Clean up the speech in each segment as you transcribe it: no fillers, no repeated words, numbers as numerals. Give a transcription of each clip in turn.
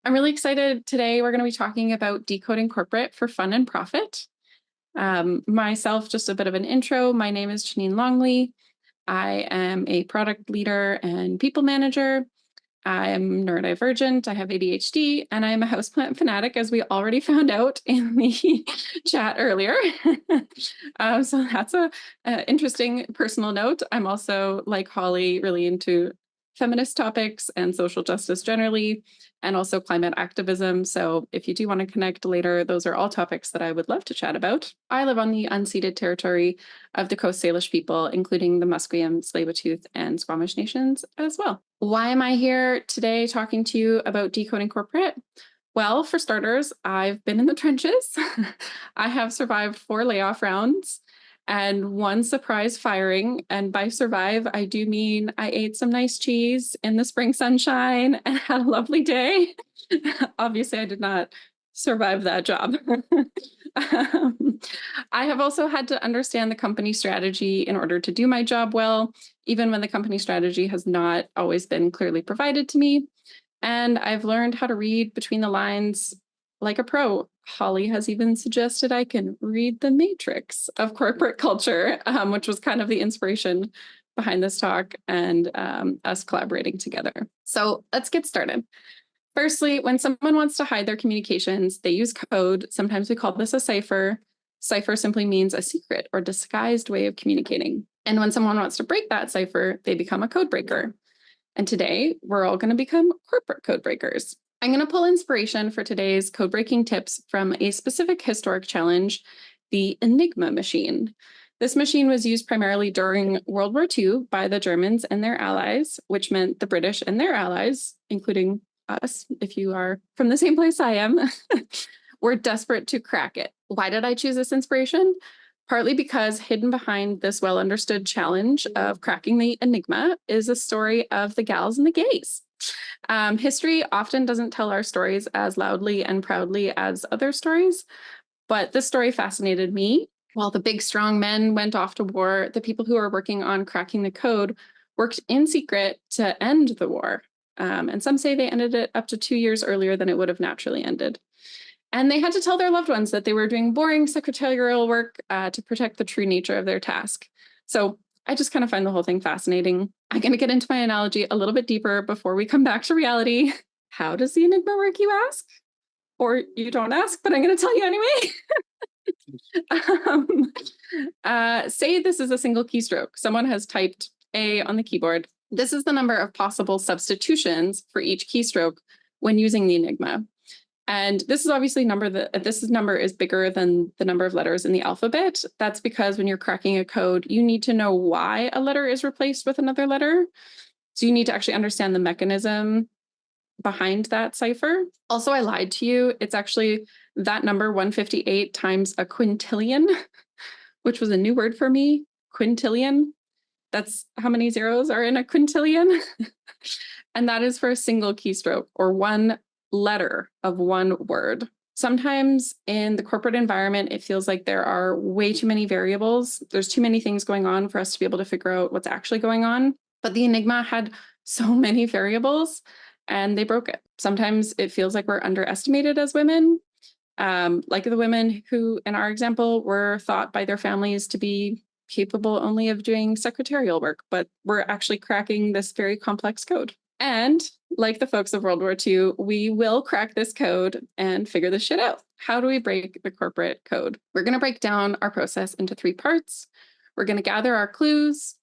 I'm really excited. Today, we're going to be talking about decoding corporate for fun and profit. Myself, just a bit of an intro. My name is Jeanine Longley. I am a product leader and people manager. I am neurodivergent. I have ADHD, and I am a houseplant fanatic, as we already found out in the chat earlier. So that's a interesting personal note. I'm also, like Holly, really into feminist topics and social justice generally, and also climate activism. So if you do want to connect later, those are all topics that I would love to chat about. I live on the unceded territory of the Coast Salish people, including the Musqueam, Tsleil-Waututh, and Squamish nations as well. Why am I here today talking to you about decoding corporate? Well, for starters, I've been in the trenches. I have survived 4 layoff rounds and 1 surprise firing. And by survive, I do mean I ate some nice cheese in the spring sunshine and had a lovely day. Obviously, I did not survive that job. I have also had to understand the company strategy in order to do my job well, even when the company strategy has not always been clearly provided to me. And I've learned how to read between the lines like a pro. Holly has even suggested I can read the matrix of corporate culture, which was kind of the inspiration behind this talk and us collaborating together. So let's get started. Firstly, when someone wants to hide their communications, they use code. Sometimes we call this a cipher. Cipher simply means a secret or disguised way of communicating. And when someone wants to break that cipher, they become a codebreaker. And today, we're all going to become corporate codebreakers. I'm going to pull inspiration for today's code-breaking tips from a specific historic challenge, the Enigma machine. This machine was used primarily during World War II by the Germans and their allies, which meant the British and their allies, including us, if you are from the same place I am, were desperate to crack it. Why did I choose this inspiration? Partly because hidden behind this well-understood challenge of cracking the Enigma is a story of the gals and the gays. History often doesn't tell our stories as loudly and proudly as other stories, but this story fascinated me. While the big, strong men went off to war, the people who are working on cracking the code worked in secret to end the war. And some say they ended it up to 2 years earlier than it would have naturally ended. And they had to tell their loved ones that they were doing boring secretarial work to protect the true nature of their task. So I just kind of find the whole thing fascinating. I'm going to get into my analogy a little bit deeper before we come back to reality. How does the Enigma work, you ask? Or you don't ask, but I'm going to tell you anyway. Say this is a single keystroke. Someone has typed A on the keyboard. This is the number of possible substitutions for each keystroke when using the Enigma. And this is obviously number is bigger than the number of letters in the alphabet. That's because when you're cracking a code, you need to know why a letter is replaced with another letter. So you need to actually understand the mechanism behind that cipher. Also, I lied to you. It's actually that number 158 times a quintillion, which was a new word for me, quintillion. That's how many zeros are in a quintillion. And that is for a single keystroke or one letter of one word. Sometimes in the corporate environment, it feels like there are way too many variables. There's too many things going on for us to be able to figure out what's actually going on. But the Enigma had so many variables and they broke it. Sometimes it feels like we're underestimated as women, like the women who, in our example, were thought by their families to be capable only of doing secretarial work, but we're actually cracking this very complex code. And like the folks of World War II, we will crack this code and figure this shit out. How do we break the corporate code? We're going to break down our process into 3 parts. We're going to gather our clues.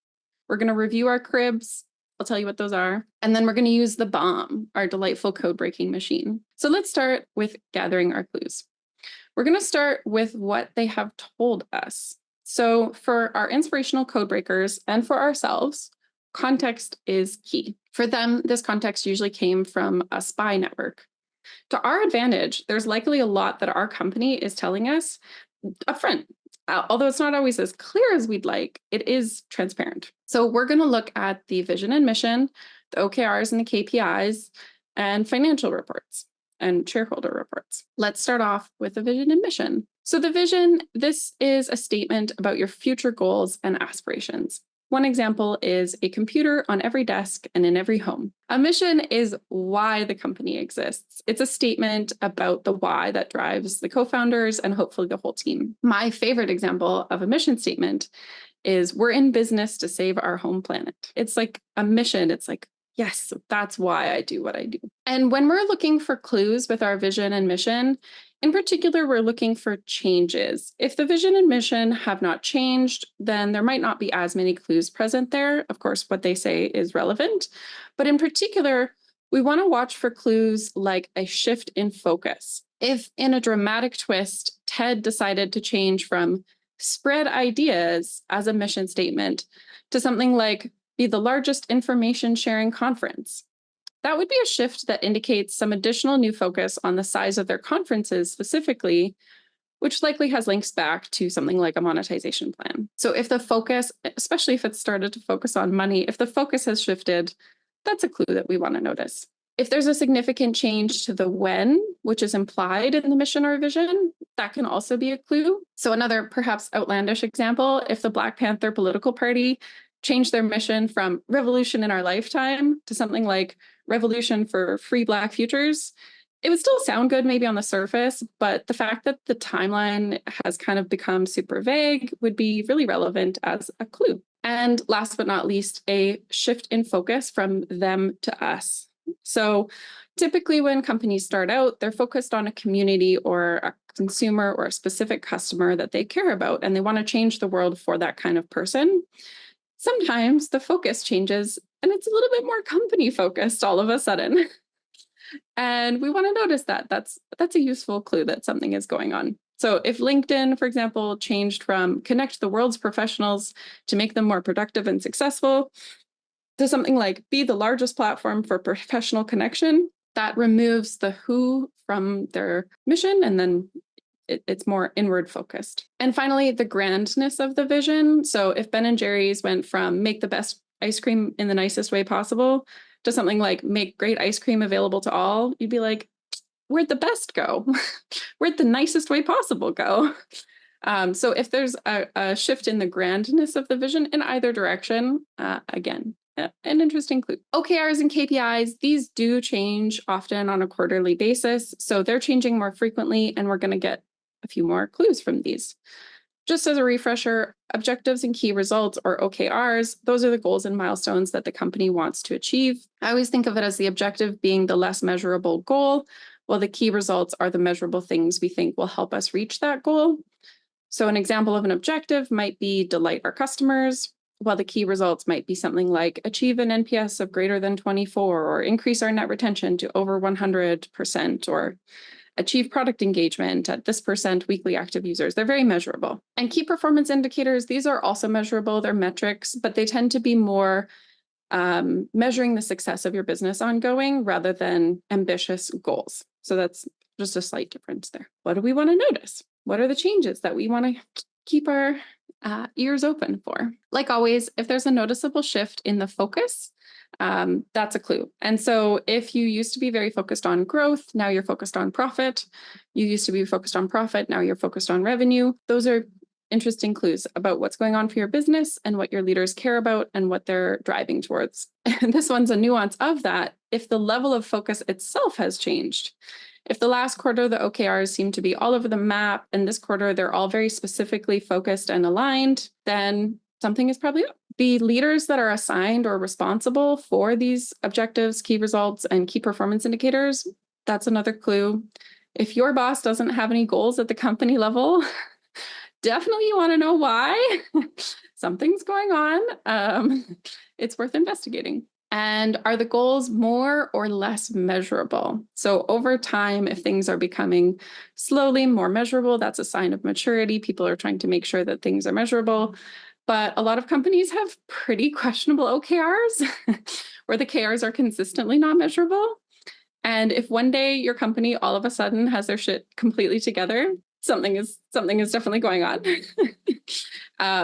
We're going to review our cribs. I'll tell you what those are. And then we're going to use the bomb, our delightful code breaking machine. So let's start with gathering our clues. We're going to start with what they have told us. So for our inspirational code breakers and for ourselves, context is key. For them, this context usually came from a spy network. To our advantage, there's likely a lot that our company is telling us upfront. Although it's not always as clear as we'd like, it is transparent. So we're going to look at the vision and mission, the OKRs and the KPIs, and financial reports and shareholder reports. Let's start off with the vision and mission. So the vision, this is a statement about your future goals and aspirations. One example is a computer on every desk and in every home. A mission is why the company exists. It's a statement about the why that drives the co-founders and hopefully the whole team. My favorite example of a mission statement is we're in business to save our home planet. It's like a mission. It's like, yes, that's why I do what I do. And when we're looking for clues with our vision and mission, in particular, we're looking for changes. If the vision and mission have not changed, then there might not be as many clues present there. Of course, what they say is relevant. But in particular, we want to watch for clues like a shift in focus. If in a dramatic twist, Ted decided to change from spread ideas as a mission statement to something like be the largest information sharing conference, that would be a shift that indicates some additional new focus on the size of their conferences specifically, which likely has links back to something like a monetization plan. So if the focus, especially if it's started to focus on money, if the focus has shifted, that's a clue that we want to notice. If there's a significant change to the when, which is implied in the mission or vision, that can also be a clue. So another perhaps outlandish example, if the Black Panther political party changed their mission from revolution in our lifetime to something like revolution for free Black futures, it would still sound good maybe on the surface, but the fact that the timeline has kind of become super vague would be really relevant as a clue. And last but not least, a shift in focus from them to us. So typically when companies start out, they're focused on a community or a consumer or a specific customer that they care about, and they want to change the world for that kind of person. Sometimes the focus changes and it's a little bit more company focused all of a sudden. And we want to notice that. That's a useful clue that something is going on. So if LinkedIn, for example, changed from connect the world's professionals to make them more productive and successful to something like be the largest platform for professional connection, that removes the who from their mission, and then it's more inward focused. And finally, the grandness of the vision. So if Ben & Jerry's went from make the best ice cream in the nicest way possible to something like make great ice cream available to all, you'd be like, where'd the best go? Where'd the nicest way possible go? So if there's a shift in the grandness of the vision in either direction, again, an interesting clue. OKRs and KPIs, these do change often on a quarterly basis. So they're changing more frequently, and we're going to get a few more clues from these. Just as a refresher, objectives and key results, or OKRs, those are the goals and milestones that the company wants to achieve. I always think of it as the objective being the less measurable goal, while the key results are the measurable things we think will help us reach that goal. So an example of an objective might be delight our customers, while the key results might be something like achieve an NPS of greater than 24, or increase our net retention to over 100%, or achieve product engagement at this % weekly active users. They're very measurable. And key performance indicators, these are also measurable. They're metrics, but they tend to be more measuring the success of your business ongoing rather than ambitious goals. So that's just a slight difference there. What do we want to notice? What are the changes that we want to keep our ears open for? Like always, if there's a noticeable shift in the focus, that's a clue. And so if you used to be very focused on growth, now you're focused on profit. You used to be focused on profit, now you're focused on revenue. Those are interesting clues about what's going on for your business and what your leaders care about and what they're driving towards. And this one's a nuance of that. If the level of focus itself has changed, if the last quarter, the OKRs seem to be all over the map, and this quarter, they're all very specifically focused and aligned, then something is probably up. The leaders that are assigned or responsible for these objectives, key results, and key performance indicators, that's another clue. If your boss doesn't have any goals at the company level, definitely you want to know why. Something's going on. It's worth investigating. And are the goals more or less measurable? So over time, if things are becoming slowly more measurable, that's a sign of maturity. People are trying to make sure that things are measurable. But a lot of companies have pretty questionable OKRs where the KRs are consistently not measurable. And if one day your company all of a sudden has their shit completely together, something is definitely going on.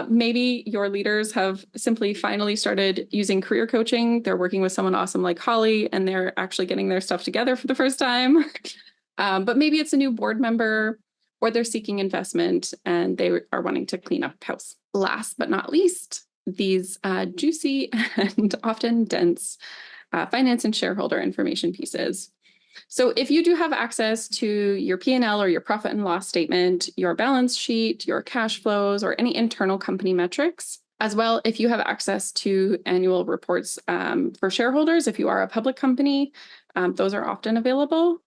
Maybe your leaders have simply finally started using career coaching. They're working with someone awesome like Holly, and they're actually getting their stuff together for the first time. But maybe it's a new board member, or they're seeking investment and they are wanting to clean up house. Last but not least, these juicy and often dense finance and shareholder information pieces. So if you do have access to your P&L or your profit and loss statement, your balance sheet, your cash flows, or any internal company metrics, as well, if you have access to annual reports for shareholders, if you are a public company, those are often available.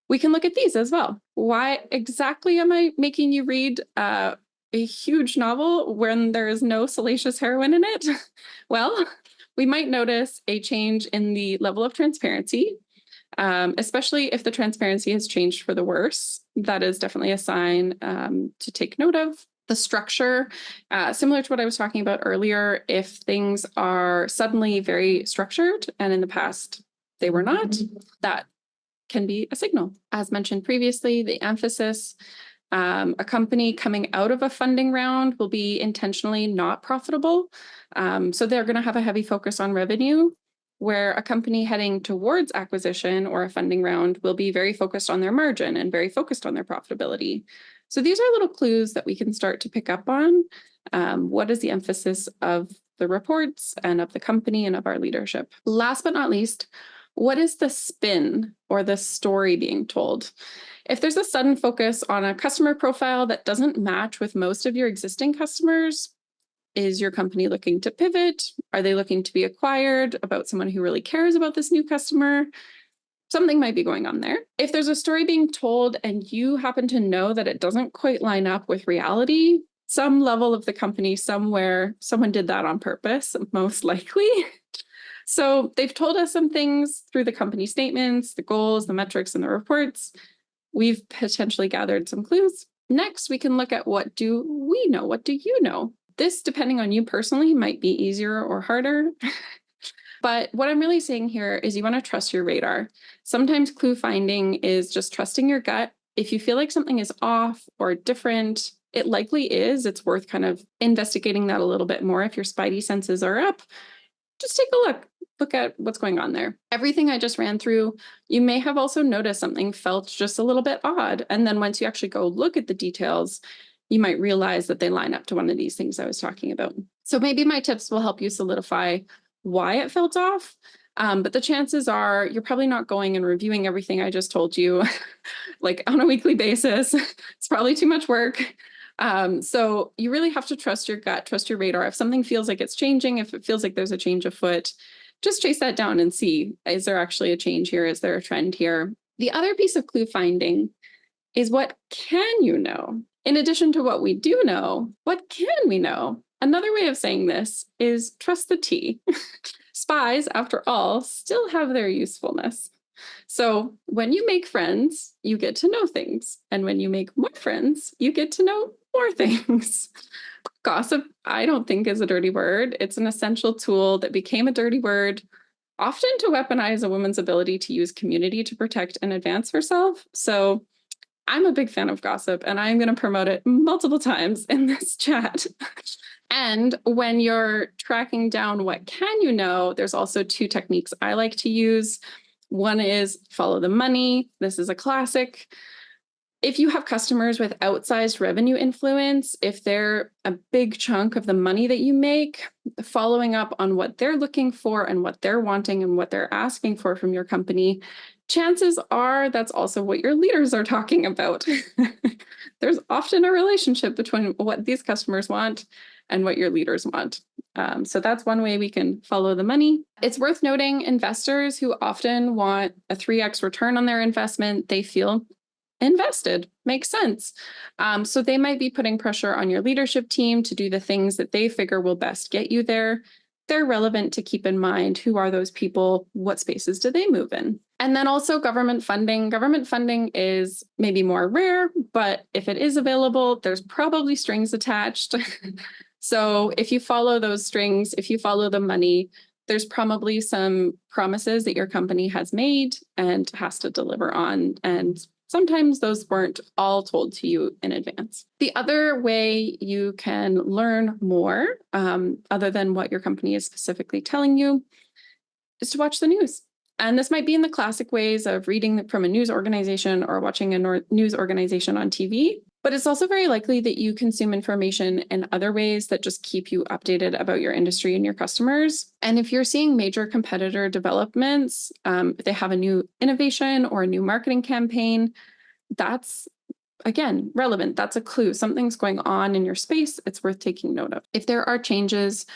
We can look at these as well. Why exactly am I making you read a huge novel when there is no salacious heroine in it? Well, we might notice a change in the level of transparency, especially if the transparency has changed for the worse. That is definitely a sign to take note of. The structure, similar to what I was talking about earlier, if things are suddenly very structured and in the past they were not, that can be a signal. As mentioned previously, the emphasis, a company coming out of a funding round will be intentionally not profitable. So they're going to have a heavy focus on revenue, where a company heading towards acquisition or a funding round will be very focused on their margin and very focused on their profitability. So these are little clues that we can start to pick up on. What is the emphasis of the reports and of the company and of our leadership? Last but not least, what is the spin or the story being told? If there's a sudden focus on a customer profile that doesn't match with most of your existing customers, is your company looking to pivot? Are they looking to be acquired about someone who really cares about this new customer? Something might be going on there. If there's a story being told and you happen to know that it doesn't quite line up with reality, some level of the company somewhere, someone did that on purpose, most likely. So they've told us some things through the company statements, the goals, the metrics, and the reports. We've potentially gathered some clues. Next, we can look at what do we know? What do you know? This, depending on you personally, might be easier or harder. But what I'm really saying here is you want to trust your radar. Sometimes clue finding is just trusting your gut. If you feel like something is off or different, it likely is. It's worth kind of investigating that a little bit more. If your spidey senses are up, just take a look. Look at what's going on there. Everything I just ran through, you may have also noticed something felt just a little bit odd. And then once you actually go look at the details, you might realize that they line up to one of these things I was talking about. So maybe my tips will help you solidify why it felt off. But the chances are you're probably not going and reviewing everything I just told you like on a weekly basis. It's probably too much work. So you really have to trust your gut, trust your radar. If something feels like it's changing, if it feels like there's a change afoot, just chase that down and see, is there actually a change here? Is there a trend here? The other piece of clue finding is, what can you know? In addition to what we do know, what can we know? Another way of saying this is trust the tea. Spies, after all, still have their usefulness. So when you make friends, you get to know things. And when you make more friends, you get to know more things. Gossip, I don't think, is a dirty word. It's an essential tool that became a dirty word, often to weaponize a woman's ability to use community to protect and advance herself. So I'm a big fan of gossip, and I'm going to promote it multiple times in this chat. And when you're tracking down what can you know, there's also two techniques I like to use. One is follow the money. This is a classic. If you have customers with outsized revenue influence, if they're a big chunk of the money that you make, following up on what they're looking for and what they're wanting and what they're asking for from your company, chances are that's also what your leaders are talking about. There's often a relationship between what these customers want and what your leaders want. So that's one way we can follow the money. It's worth noting investors who often want a 3x return on their investment, they feel invested. Makes sense. So they might be putting pressure on your leadership team to do the things that they figure will best get you there. They're relevant to keep in mind. Who are those people? What spaces do they move in? And then also government funding. Government funding is maybe more rare, but if it is available, there's probably strings attached. So if you follow those strings, if you follow the money, there's probably some promises that your company has made and has to deliver on. And sometimes those weren't all told to you in advance. The other way you can learn more, other than what your company is specifically telling you, is to watch the news. And this might be in the classic ways of reading from a news organization or watching a news organization on TV. But it's also very likely that you consume information in other ways that just keep you updated about your industry and your customers. And if you're seeing major competitor developments, if they have a new innovation or a new marketing campaign, that's, again, relevant. That's a clue. Something's going on in your space. It's worth taking note of. If there are changes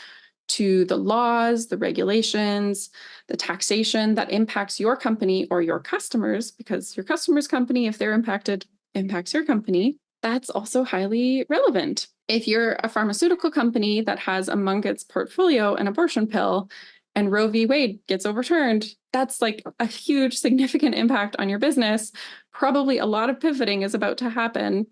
to the laws, the regulations, the taxation that impacts your company or your customers, because your customer's company, if they're impacted, impacts your company, that's also highly relevant. If you're a pharmaceutical company that has among its portfolio an abortion pill and Roe v. Wade gets overturned, that's like a huge, significant impact on your business. Probably a lot of pivoting is about to happen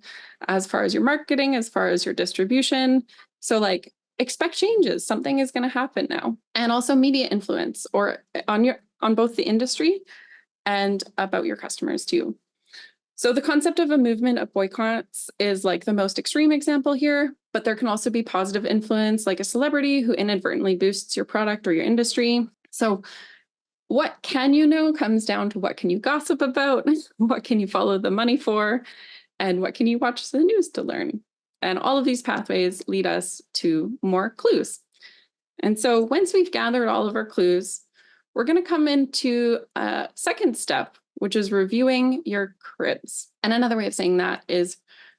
as far as your marketing, as far as your distribution. So like, expect changes. Something is going to happen now. And also media influence or on both the industry and about your customers too. So the concept of a movement of boycotts is like the most extreme example here, but there can also be positive influence, like a celebrity who inadvertently boosts your product or your industry. So what can you know comes down to what can you gossip about, what can you follow the money for, and what can you watch the news to learn? And all of these pathways lead us to more clues. And so once we've gathered all of our clues, we're going to come into a second step, which is reviewing your cribs. And another way of saying that is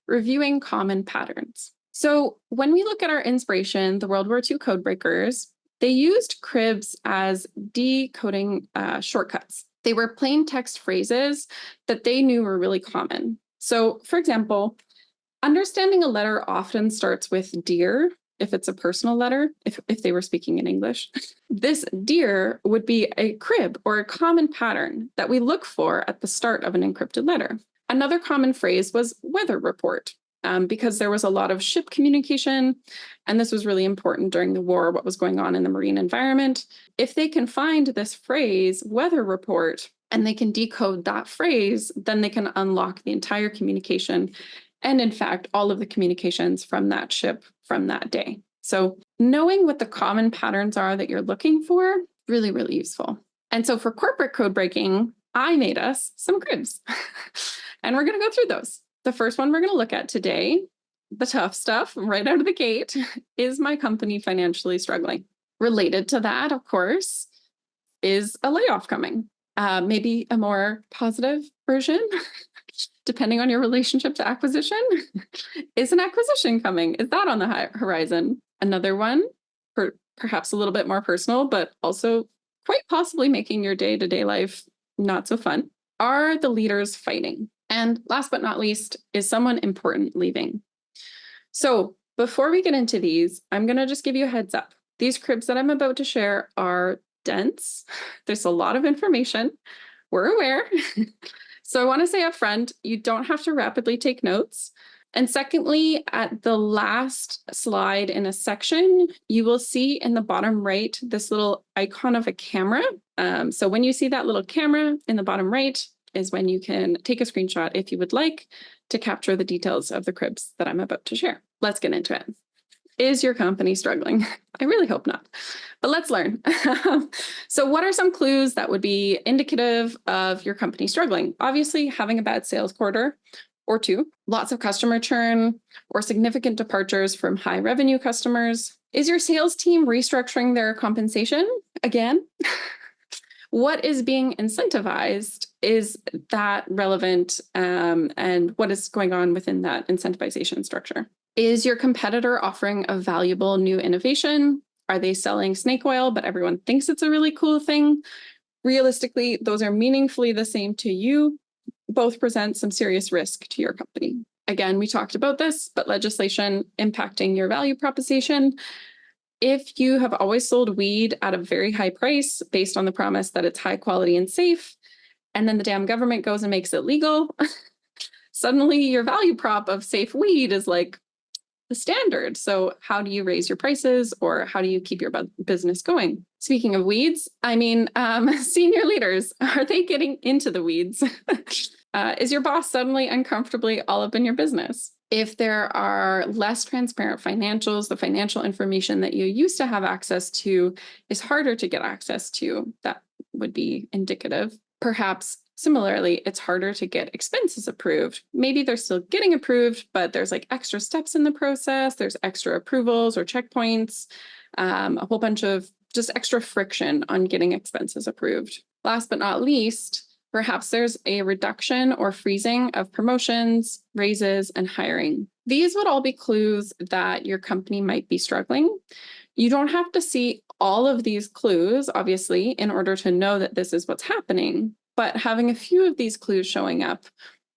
reviewing common patterns. So when we look at our inspiration, the World War II codebreakers, they used cribs as decoding shortcuts. They were plain text phrases that they knew were really common. So for example, understanding a letter often starts with dear, if it's a personal letter, if they were speaking in English. This dear would be a crib or a common pattern that we look for at the start of an encrypted letter. Another common phrase was weather report, because there was a lot of ship communication, and this was really important during the war, what was going on in the marine environment. If they can find this phrase, weather report, and they can decode that phrase, then they can unlock the entire communication and in fact, all of the communications from that ship from that day. So knowing what the common patterns are that you're looking for, really, really useful. And so for corporate code breaking, I made us some cribs. And we're going to go through those. The first one we're going to look at today, the tough stuff right out of the gate, is my company financially struggling? Related to that, of course, is a layoff coming. Maybe a more positive version, depending on your relationship to acquisition. Is an acquisition coming? Is that on the horizon? Another one, perhaps a little bit more personal, but also quite possibly making your day-to-day life not so fun. Are the leaders fighting? And last but not least, is someone important leaving? So before we get into these, I'm going to just give you a heads up. These cribs that I'm about to share are dense. There's a lot of information. We're aware. So I want to say up front, you don't have to rapidly take notes. And secondly, at the last slide in a section, you will see in the bottom right, this little icon of a camera. So when you see that little camera in the bottom right is when you can take a screenshot if you would like to capture the details of the cribs that I'm about to share. Let's get into it. Is your company struggling? I really hope not, but let's learn. So what are some clues that would be indicative of your company struggling? Obviously, having a bad sales quarter or two, lots of customer churn or significant departures from high revenue customers. Is your sales team restructuring their compensation again? What is being incentivized? Is that relevant? And what is going on within that incentivization structure? Is your competitor offering a valuable new innovation? Are they selling snake oil, but everyone thinks it's a really cool thing? Realistically, those are meaningfully the same to you. Both present some serious risk to your company. Again, we talked about this, but legislation impacting your value proposition. If you have always sold weed at a very high price based on the promise that it's high quality and safe, and then the damn government goes and makes it legal, suddenly your value prop of safe weed is like the standard. So how do you raise your prices, or how do you keep your business going? Speaking of weeds, I mean, senior leaders, are they getting into the weeds? Is your boss suddenly uncomfortably all up in your business? If there are less transparent financials, the financial information that you used to have access to is harder to get access to, that would be indicative. Perhaps Similarly, it's harder to get expenses approved. Maybe they're still getting approved, but there's like extra steps in the process. There's extra approvals or checkpoints, a whole bunch of just extra friction on getting expenses approved. Last but not least, perhaps there's a reduction or freezing of promotions, raises, and hiring. These would all be clues that your company might be struggling. You don't have to see all of these clues, obviously, in order to know that this is what's happening. But having a few of these clues showing up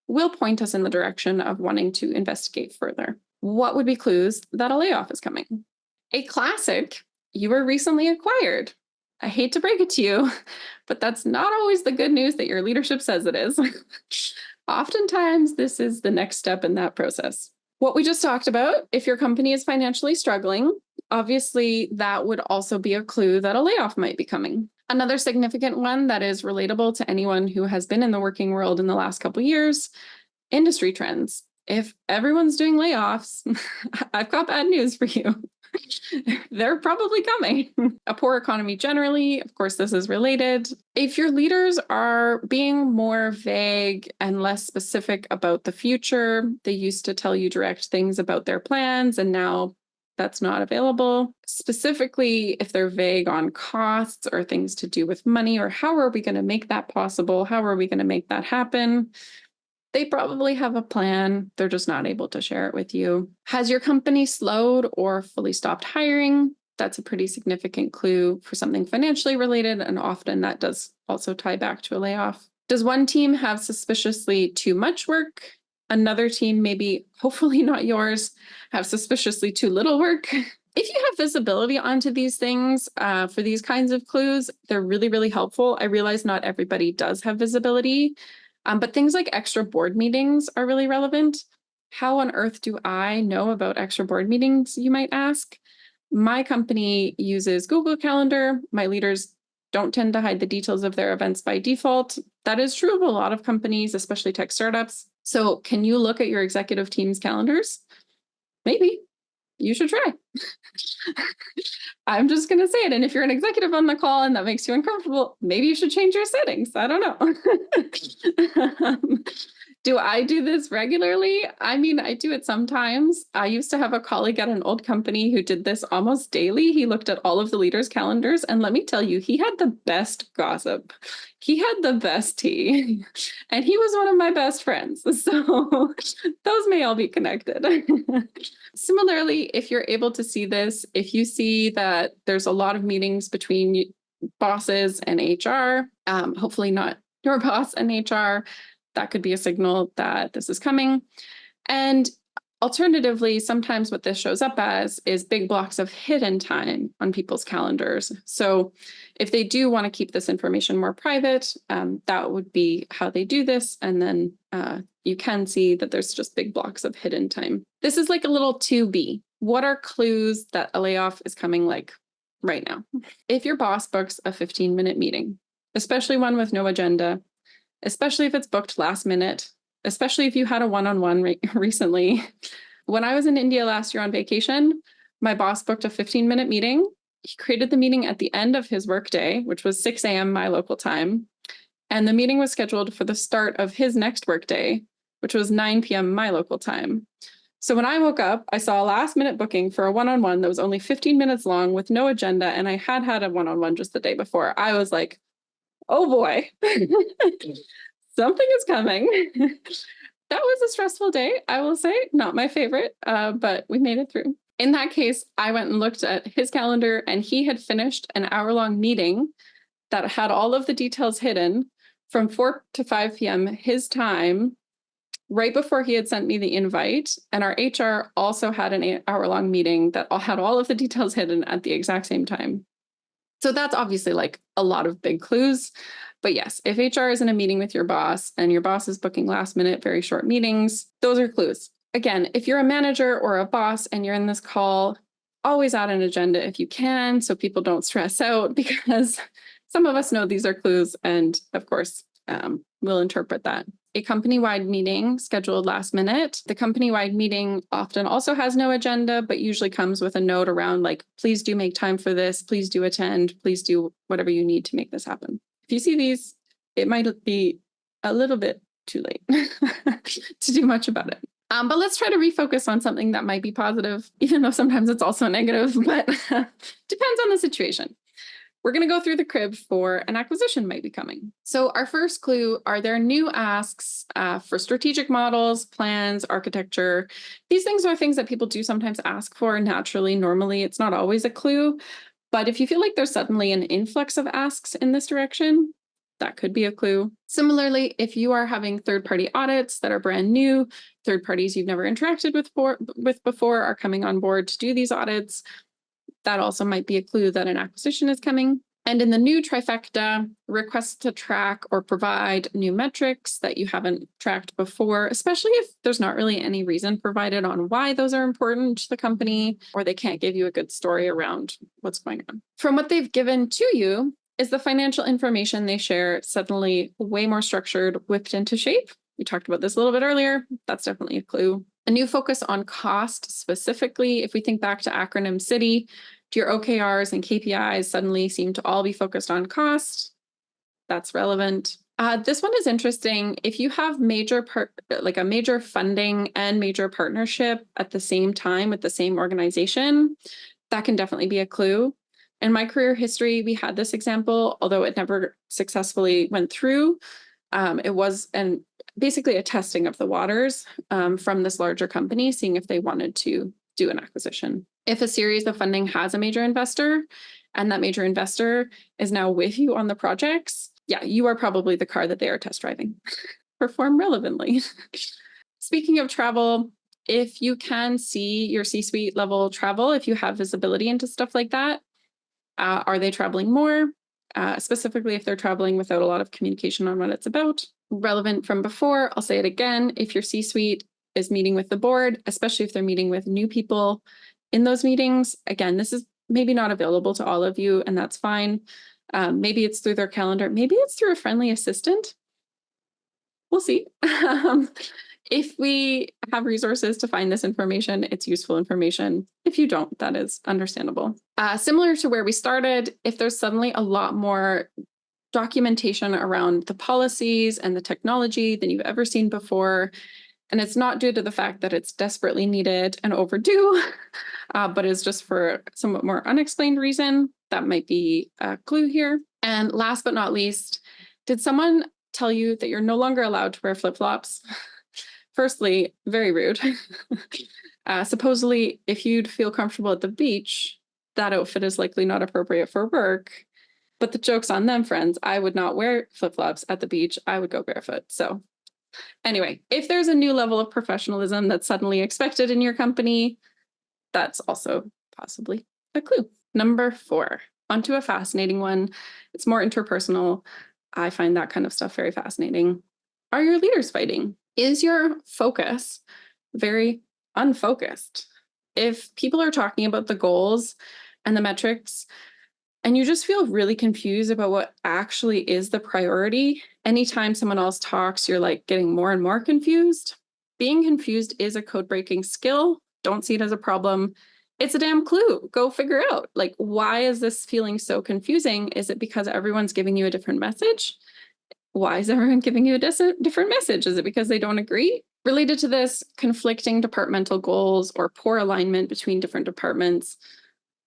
will point us in the direction of wanting to investigate further. What would be clues that a layoff is coming? A classic, you were recently acquired. I hate to break it to you, but that's not always the good news that your leadership says it is. Oftentimes, this is the next step in that process. What we just talked about, if your company is financially struggling, obviously that would also be a clue that a layoff might be coming. Another significant one that is relatable to anyone who has been in the working world in the last couple of years, industry trends. If everyone's doing layoffs, I've got bad news for you. They're probably coming. A poor economy generally, of course, this is related. If your leaders are being more vague and less specific about the future, they used to tell you direct things about their plans, and now that's not available. Specifically, if they're vague on costs or things to do with money, or how are we going to make that possible? How are we going to make that happen? They probably have a plan. They're just not able to share it with you. Has your company slowed or fully stopped hiring? That's a pretty significant clue for something financially related, and often that does also tie back to a layoff. Does one team have suspiciously too much work? Another team, maybe hopefully not yours, have suspiciously too little work. If you have visibility onto these things for these kinds of clues, they're really, really helpful. I realize not everybody does have visibility, but things like extra board meetings are really relevant. How on earth do I know about extra board meetings, you might ask? My company uses Google Calendar. My leaders don't tend to hide the details of their events by default. That is true of a lot of companies, especially tech startups. So can you look at your executive team's calendars? Maybe. You should try. I'm just going to say it. And if you're an executive on the call and that makes you uncomfortable, maybe you should change your settings. I don't know. Do I do this regularly? I mean, I do it sometimes. I used to have a colleague at an old company who did this almost daily. He looked at all of the leaders' calendars, and let me tell you, he had the best gossip. He had the best tea, and he was one of my best friends. So those may all be connected. Similarly, if you're able to see this, if you see that there's a lot of meetings between bosses and HR, hopefully not your boss and HR, that could be a signal that this is coming. And alternatively, sometimes what this shows up as is big blocks of hidden time on people's calendars. So if they do want to keep this information more private, that would be how they do this. And then you can see that there's just big blocks of hidden time. This is like a little 2B. What are clues that a layoff is coming like right now? If your boss books a 15-minute meeting, especially one with no agenda, especially if it's booked last minute, especially if you had a one-on-one recently. When I was in India last year on vacation, my boss booked a 15-minute meeting. He created the meeting at the end of his workday, which was 6 a.m. my local time. And the meeting was scheduled for the start of his next workday, which was 9 p.m. my local time. So when I woke up, I saw a last-minute booking for a one-on-one that was only 15 minutes long with no agenda, and I had a one-on-one just the day before. I was like, oh boy, something is coming. That was a stressful day, I will say, not my favorite, but we made it through. In that case, I went and looked at his calendar, and he had finished an hour-long meeting that had all of the details hidden from 4 to 5 p.m. his time, right before he had sent me the invite. And our HR also had an 8-hour-long meeting that had all of the details hidden at the exact same time. So that's obviously like a lot of big clues. But yes, if HR is in a meeting with your boss and your boss is booking last minute, very short meetings, those are clues. Again, if you're a manager or a boss and you're in this call, always add an agenda if you can, so people don't stress out, because some of us know these are clues, and of course, we'll interpret that. A company-wide meeting scheduled last minute. The company-wide meeting often also has no agenda, but usually comes with a note around like, please do make time for this, please do attend, please do whatever you need to make this happen. If you see these, it might be a little bit too late to do much about it. But let's try to refocus on something that might be positive, even though sometimes it's also negative, but depends on the situation. We're going to go through the crib for an acquisition might be coming. So our first clue, are there new asks for strategic models, plans, architecture? These things are things that people do sometimes ask for naturally. Normally, it's not always a clue. But if you feel like there's suddenly an influx of asks in this direction, that could be a clue. Similarly, if you are having third-party audits that are brand new, third parties you've never interacted with before are coming on board to do these audits, that also might be a clue that an acquisition is coming. And in the new trifecta, requests to track or provide new metrics that you haven't tracked before, especially if there's not really any reason provided on why those are important to the company, or they can't give you a good story around what's going on. From what they've given to you, is the financial information they share suddenly way more structured, whipped into shape? We talked about this a little bit earlier. That's definitely a clue. A new focus on cost specifically. If we think back to acronym City, do your OKRs and KPIs suddenly seem to all be focused on cost? That's relevant. This one is interesting. If you have like a major funding and major partnership at the same time with the same organization, that can definitely be a clue. In my career history, we had this example, although it never successfully went through. It was basically a testing of the waters from this larger company, seeing if they wanted to do an acquisition. If a series of funding has a major investor and that major investor is now with you on the projects, yeah, you are probably the car that they are test driving. Perform relevantly. Speaking of travel, if you can see your C-suite level travel, if you have visibility into stuff like that, are they traveling more? Specifically, if they're traveling without a lot of communication on what it's about. Relevant from before, I'll say it again, if your C-suite is meeting with the board, especially if they're meeting with new people in those meetings, again, this is maybe not available to all of you, and that's fine. Maybe it's through their calendar. Maybe it's through a friendly assistant. We'll see. If we have resources to find this information, it's useful information. If you don't, that is understandable. Similar to where we started, if there's suddenly a lot more documentation around the policies and the technology than you've ever seen before, and it's not due to the fact that it's desperately needed and overdue, but is just for a somewhat more unexplained reason, that might be a clue here. And last but not least, did someone tell you that you're no longer allowed to wear flip-flops? Firstly, very rude. Supposedly, if you'd feel comfortable at the beach, that outfit is likely not appropriate for work. But the joke's on them, friends. I would not wear flip-flops at the beach. I would go barefoot. So anyway, if there's a new level of professionalism that's suddenly expected in your company, that's also possibly a clue. Number 4, onto a fascinating one. It's more interpersonal. I find that kind of stuff very fascinating. Are your leaders fighting? Is your focus very unfocused? If people are talking about the goals and the metrics, and you just feel really confused about what actually is the priority, anytime someone else talks, you're like getting more and more confused. Being confused is a code-breaking skill. Don't see it as a problem. It's a damn clue. Go figure out, like, why is this feeling so confusing? Is it because everyone's giving you a different message? Why is everyone giving you a different message? Is it because they don't agree? Related to this, conflicting departmental goals or poor alignment between different departments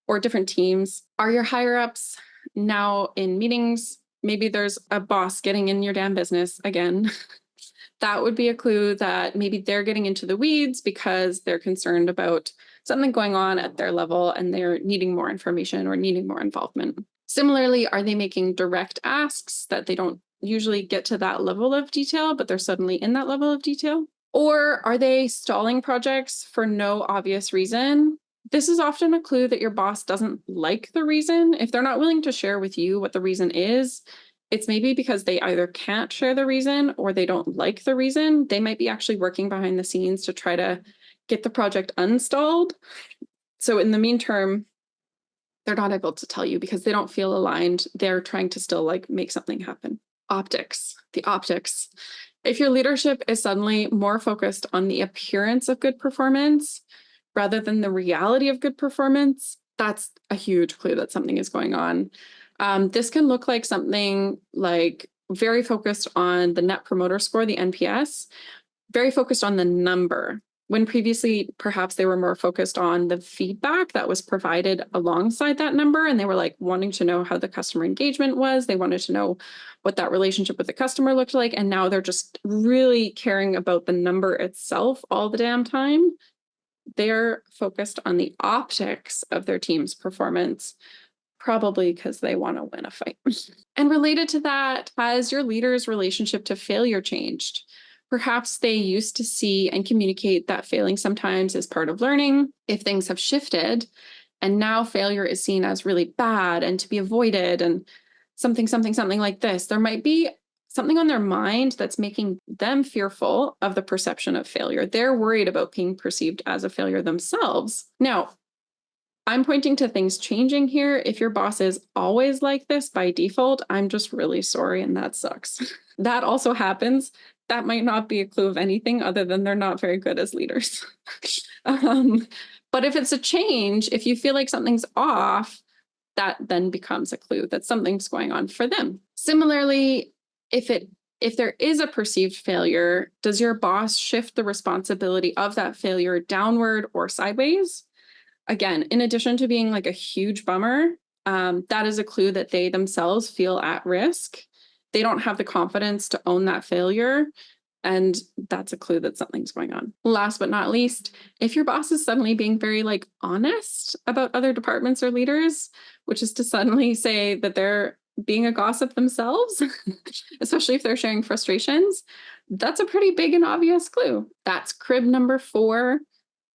or different teams. Are your higher-ups now in meetings? Maybe there's a boss getting in your damn business again. That would be a clue that maybe they're getting into the weeds because they're concerned about something going on at their level and they're needing more information or needing more involvement. Similarly, are they making direct asks that they don't usually get to that level of detail, but they're suddenly in that level of detail? Or are they stalling projects for no obvious reason? This is often a clue that your boss doesn't like the reason. If they're not willing to share with you what the reason is, it's maybe because they either can't share the reason or they don't like the reason. They might be actually working behind the scenes to try to get the project unstalled. So in the meantime, they're not able to tell you because they don't feel aligned. They're trying to still like make something happen. Optics, the optics. If your leadership is suddenly more focused on the appearance of good performance rather than the reality of good performance, that's a huge clue that something is going on. This can look like something like very focused on the Net Promoter Score, the NPS, very focused on the number, when previously perhaps they were more focused on the feedback that was provided alongside that number. And they were like wanting to know how the customer engagement was. They wanted to know what that relationship with the customer looked like. And now they're just really caring about the number itself all the damn time. They're focused on the optics of their team's performance, probably because they want to win a fight. And related to that, has your leader's relationship to failure changed? Perhaps they used to see and communicate that failing sometimes is part of learning. If things have shifted and now failure is seen as really bad and to be avoided and something like this, there might be something on their mind that's making them fearful of the perception of failure. They're worried about being perceived as a failure themselves. Now, I'm pointing to things changing here. If your boss is always like this by default, I'm just really sorry, and that sucks. That also happens. That might not be a clue of anything other than they're not very good as leaders. But if it's a change, if you feel like something's off, that then becomes a clue that something's going on for them. Similarly, if there is a perceived failure, does your boss shift the responsibility of that failure downward or sideways? Again, in addition to being like a huge bummer, that is a clue that they themselves feel at risk. They don't have the confidence to own that failure. And that's a clue that something's going on. Last but not least, if your boss is suddenly being very like honest about other departments or leaders, which is to suddenly say that they're being a gossip themselves, especially if they're sharing frustrations, that's a pretty big and obvious clue. That's crib number 4.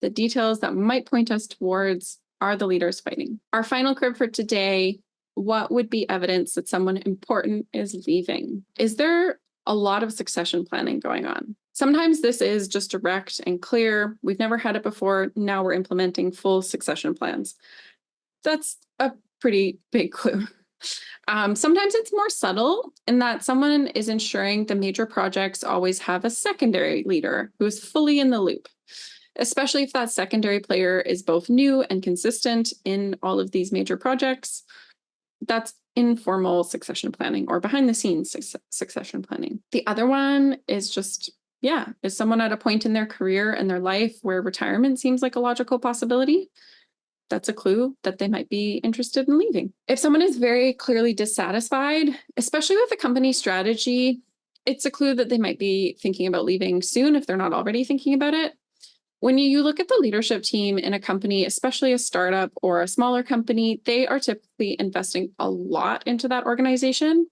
The details that might point us towards are the leaders fighting. Our final crib for today, what would be evidence that someone important is leaving? Is there a lot of succession planning going on? Sometimes this is just direct and clear. We've never had it before. Now we're implementing full succession plans. That's a pretty big clue. Sometimes it's more subtle in that someone is ensuring the major projects always have a secondary leader who is fully in the loop, especially if that secondary player is both new and consistent in all of these major projects. That's informal succession planning or behind the scenes succession planning. The other one is just, is someone at a point in their career and their life where retirement seems like a logical possibility? That's a clue that they might be interested in leaving. If someone is very clearly dissatisfied, especially with the company strategy, it's a clue that they might be thinking about leaving soon if they're not already thinking about it. When you look at the leadership team in a company, especially a startup or a smaller company, they are typically investing a lot into that organization.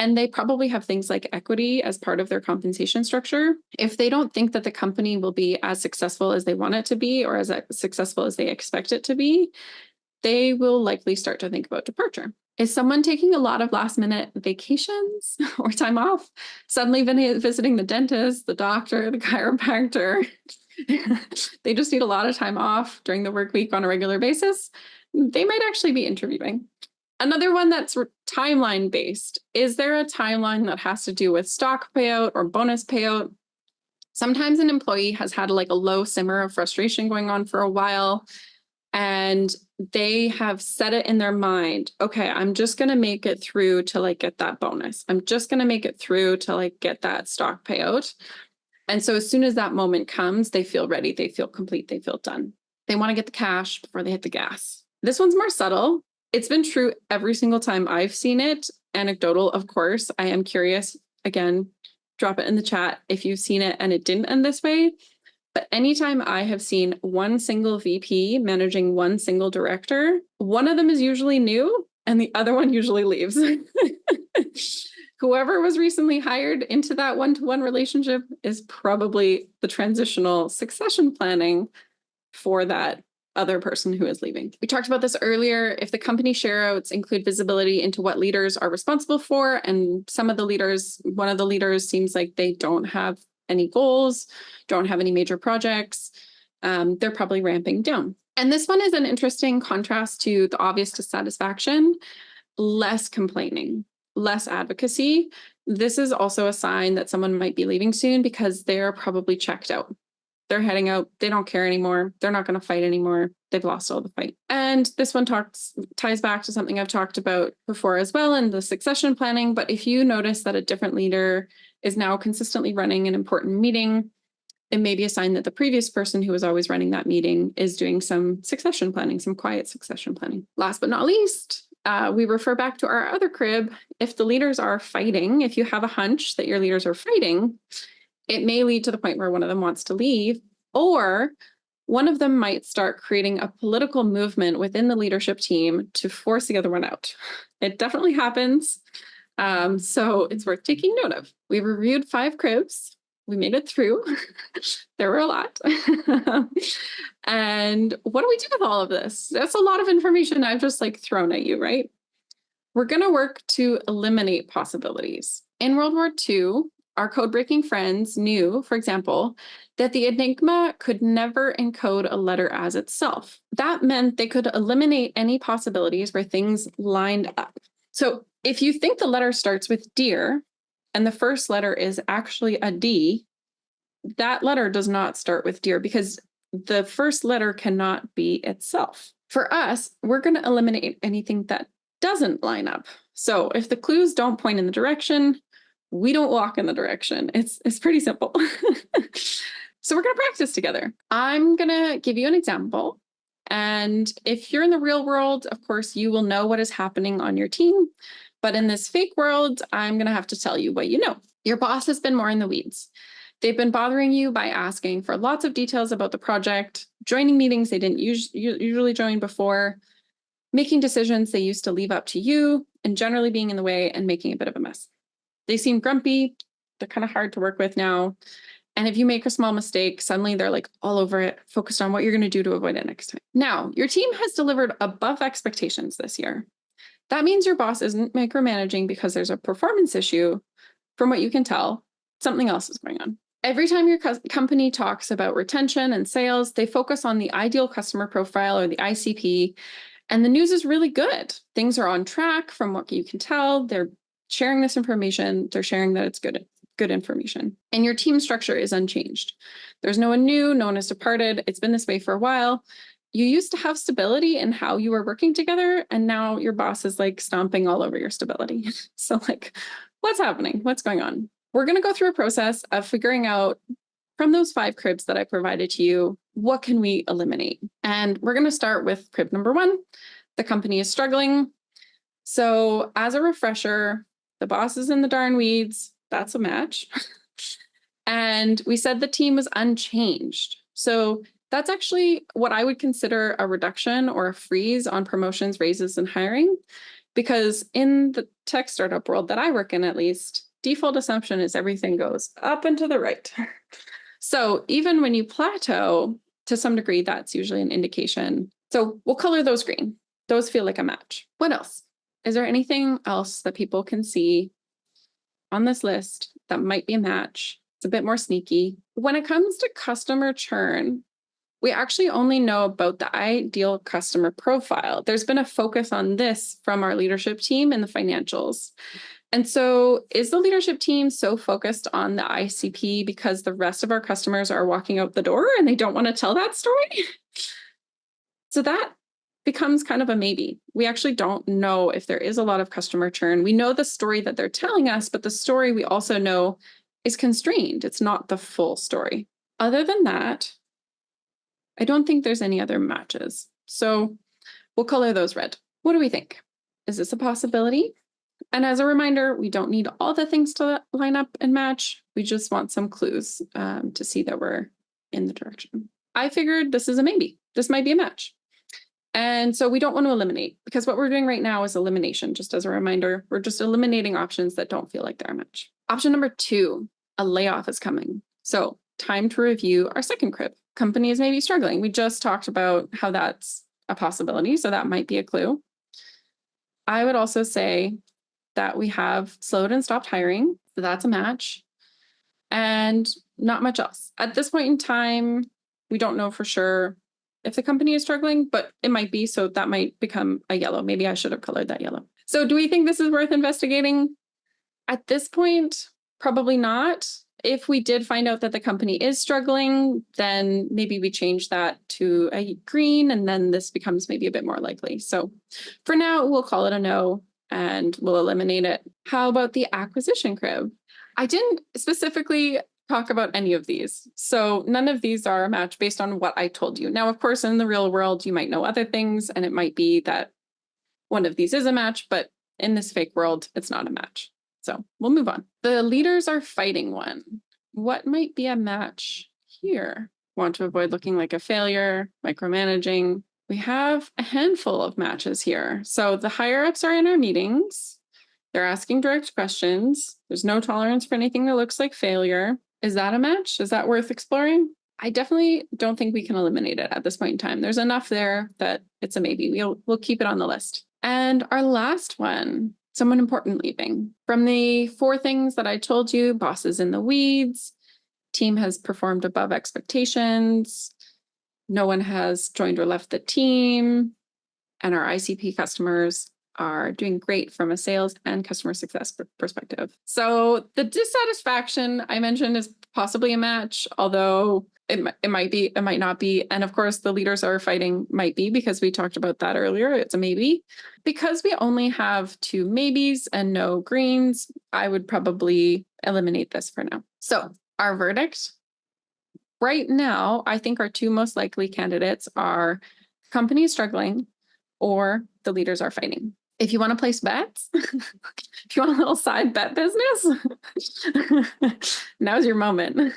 And they probably have things like equity as part of their compensation structure. If they don't think that the company will be as successful as they want it to be or as successful as they expect it to be, they will likely start to think about departure. Is someone taking a lot of last minute vacations or time off? Suddenly visiting the dentist, the doctor, the chiropractor? They just need a lot of time off during the work week on a regular basis. They might actually be interviewing. Another one that's timeline based. Is there a timeline that has to do with stock payout or bonus payout? Sometimes an employee has had like a low simmer of frustration going on for a while, and they have set it in their mind, okay, I'm just going to make it through to like get that bonus. I'm just going to make it through to like get that stock payout. And so as soon as that moment comes, they feel ready, they feel complete, they feel done. They want to get the cash before they hit the gas. This one's more subtle. It's been true every single time I've seen it. Anecdotal, of course. I am curious. Again, drop it in the chat if you've seen it and it didn't end this way. But anytime I have seen one single VP managing one single director, one of them is usually new and the other one usually leaves. Whoever was recently hired into that one-to-one relationship is probably the transitional succession planning for that other person who is leaving. We talked about this earlier. If the company shareouts include visibility into what leaders are responsible for, and some of the leaders, one of the leaders seems like they don't have any goals, don't have any major projects, they're probably ramping down. And this one is an interesting contrast to the obvious dissatisfaction, less complaining, less advocacy. This is also a sign that someone might be leaving soon because they're probably checked out. They're heading out. They don't care anymore. They're not going to fight anymore. They've lost all the fight. And this one ties back to something I've talked about before as well in the succession planning. But if you notice that a different leader is now consistently running an important meeting, it may be a sign that the previous person who was always running that meeting is doing some succession planning, some quiet succession planning. Last but not least, we refer back to our other crib. If the leaders are fighting, if you have a hunch that your leaders are fighting, it may lead to the point where one of them wants to leave, or one of them might start creating a political movement within the leadership team to force the other one out. It definitely happens. So it's worth taking note of. We reviewed 5 cribs. We made it through. There were a lot. And what do we do with all of this? That's a lot of information I've just thrown at you, right? We're going to work to eliminate possibilities. In World War II, our code-breaking friends knew, for example, that the Enigma could never encode a letter as itself. That meant they could eliminate any possibilities where things lined up. So if you think the letter starts with dear, and the first letter is actually a D, that letter does not start with dear because the first letter cannot be itself. For us, we're going to eliminate anything that doesn't line up. So if the clues don't point in the direction, we don't walk in the direction. It's pretty simple. So we're going to practice together. I'm going to give you an example. And if you're in the real world, of course, you will know what is happening on your team. But in this fake world, I'm going to have to tell you what you know. Your boss has been more in the weeds. They've been bothering you by asking for lots of details about the project, joining meetings they didn't usually join before, making decisions they used to leave up to you, and generally being in the way and making a bit of a mess. They seem grumpy. They're kind of hard to work with now. And if you make a small mistake, suddenly they're all over it, focused on what you're going to do to avoid it next time. Now, your team has delivered above expectations this year. That means your boss isn't micromanaging because there's a performance issue. From what you can tell, something else is going on. Every time your company talks about retention and sales, they focus on the ideal customer profile or the ICP, and the news is really good. Things are on track from what you can tell. They're sharing this information. They're sharing that it's good information. And your team structure is unchanged. There's no one new, no one has departed. It's been this way for a while. You used to have stability in how you were working together, and now your boss is stomping all over your stability. So what's happening? What's going on? We're going to go through a process of figuring out from those 5 cribs that I provided to you, what can we eliminate? And we're going to start with crib number 1. The company is struggling. So as a refresher, the boss is in the darn weeds. That's a match. And we said the team was unchanged. So that's actually what I would consider a reduction or a freeze on promotions, raises, and hiring. Because in the tech startup world that I work in, at least, default assumption is everything goes up and to the right. So even when you plateau, to some degree, that's usually an indication. So we'll color those green. Those feel like a match. What else? Is there anything else that people can see on this list that might be a match? It's a bit more sneaky. When it comes to customer churn, we actually only know about the ideal customer profile. There's been a focus on this from our leadership team in the financials. And so is the leadership team so focused on the ICP because the rest of our customers are walking out the door and they don't want to tell that story? So that becomes kind of a maybe. We actually don't know if there is a lot of customer churn. We know the story that they're telling us, but the story we also know is constrained. It's not the full story. Other than that, I don't think there's any other matches. So we'll color those red. What do we think? Is this a possibility? And as a reminder, we don't need all the things to line up and match. We just want some clues to see that we're in the direction. I figured this is a maybe. This might be a match. And so we don't want to eliminate, because what we're doing right now is elimination. Just as a reminder, we're just eliminating options that don't feel like they're a match. Option number 2, a layoff is coming. So time to review our second crib. Companies may be struggling. We just talked about how that's a possibility, so that might be a clue. I would also say that we have slowed and stopped hiring, so that's a match, and not much else. At this point in time, we don't know for sure if the company is struggling, but it might be, so that might become a yellow. Maybe I should have colored that yellow. So do we think this is worth investigating? At this point, probably not. If we did find out that the company is struggling, then maybe we change that to a green, and then this becomes maybe a bit more likely. So for now, we'll call it a no and we'll eliminate it. How about the acquisition crib? I didn't specifically talk about any of these. So none of these are a match based on what I told you. Now, of course, in the real world, you might know other things, and it might be that one of these is a match, but in this fake world, it's not a match. So we'll move on. The leaders are fighting one. What might be a match here? Want to avoid looking like a failure, micromanaging. We have a handful of matches here. So the higher ups are in our meetings. They're asking direct questions. There's no tolerance for anything that looks like failure. Is that a match? Is that worth exploring? I definitely don't think we can eliminate it at this point in time. There's enough there that it's a maybe. We'll keep it on the list. And our last one, someone important leaving. From the 4 things that I told you, bosses in the weeds, team has performed above expectations, no one has joined or left the team, and our ICP customers are doing great from a sales and customer success perspective. So the dissatisfaction I mentioned is possibly a match, although it might be, it might not be. And of course, the leaders are fighting might be, because we talked about that earlier. It's a maybe. Because we only have 2 maybes and no greens, I would probably eliminate this for now. So our verdict right now, I think our 2 most likely candidates are companies struggling or the leaders are fighting. If you want to place bets, if you want a little side bet business, now's your moment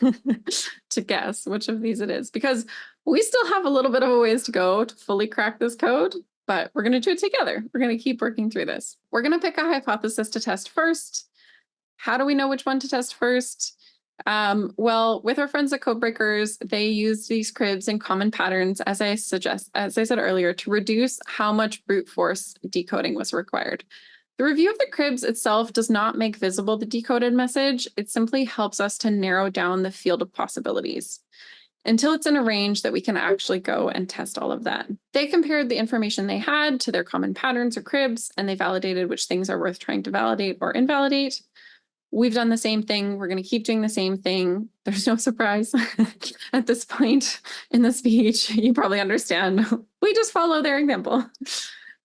to guess which of these it is, because we still have a little bit of a ways to go to fully crack this code, but we're going to do it together. We're going to keep working through this. We're going to pick a hypothesis to test first. How do we know which one to test first? Well, with our friends at Codebreakers, they use these cribs and common patterns, as I said earlier, to reduce how much brute force decoding was required. The review of the cribs itself does not make visible the decoded message. It simply helps us to narrow down the field of possibilities until it's in a range that we can actually go and test all of that. They compared the information they had to their common patterns or cribs, and they validated which things are worth trying to validate or invalidate. We've done the same thing. We're going to keep doing the same thing. There's no surprise at this point in the speech. You probably understand. We just follow their example.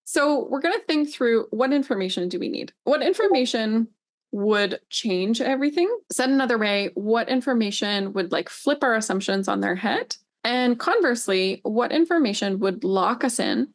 So we're going to think through, what information do we need? What information would change everything? Said another way, what information would like flip our assumptions on their head? And conversely, what information would lock us in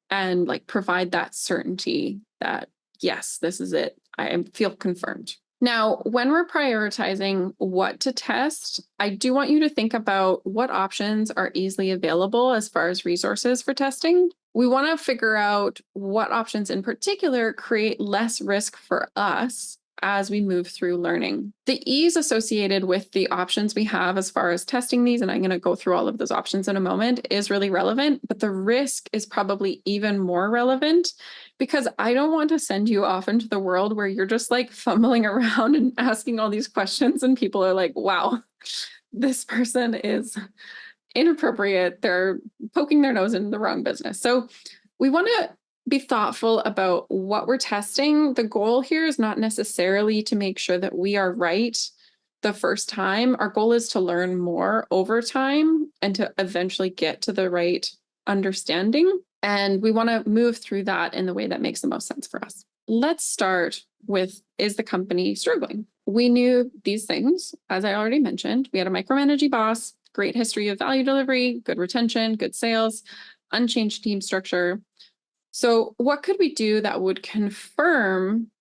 and like provide that certainty that, yes, this is it. I feel confirmed. Now, when we're prioritizing what to test, I do want you to think about what options are easily available as far as resources for testing. We want to figure out what options in particular create less risk for us as we move through learning. The ease associated with the options we have as far as testing these, and I'm going to go through all of those options in a moment, is really relevant, but the risk is probably even more relevant, because I don't want to send you off into the world where you're just like fumbling around and asking all these questions and people are like, wow, this person is inappropriate. They're poking their nose in the wrong business. So we want to be thoughtful about what we're testing. The goal here is not necessarily to make sure that we are right the first time. Our goal is to learn more over time and to eventually get to the right understanding. And we want to move through that in the way that makes the most sense for us. Let's start with, is the company struggling? We knew these things, as I already mentioned. We had a micromanaging boss, great history of value delivery, good retention, good sales, unchanged team structure. So what could we do that would confirm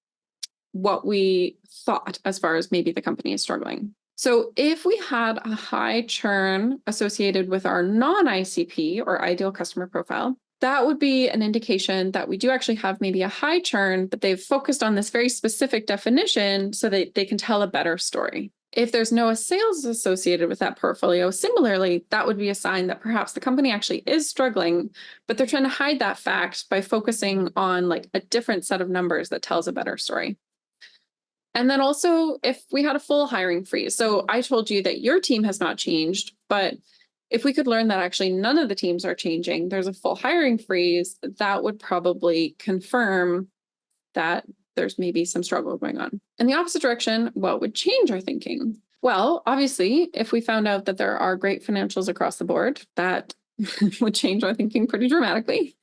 what we thought as far as maybe the company is struggling? So if we had a high churn associated with our non-ICP or ideal customer profile, that would be an indication that we do actually have maybe a high churn, but they've focused on this very specific definition so that they can tell a better story. If there's no sales associated with that portfolio, similarly, that would be a sign that perhaps the company actually is struggling, but they're trying to hide that fact by focusing on like a different set of numbers that tells a better story. And then also, if we had a full hiring freeze, so I told you that your team has not changed, but if we could learn that actually none of the teams are changing, there's a full hiring freeze, that would probably confirm that there's maybe some struggle going on. In the opposite direction, what would change our thinking? Well, obviously, if we found out that there are great financials across the board, that would change our thinking pretty dramatically.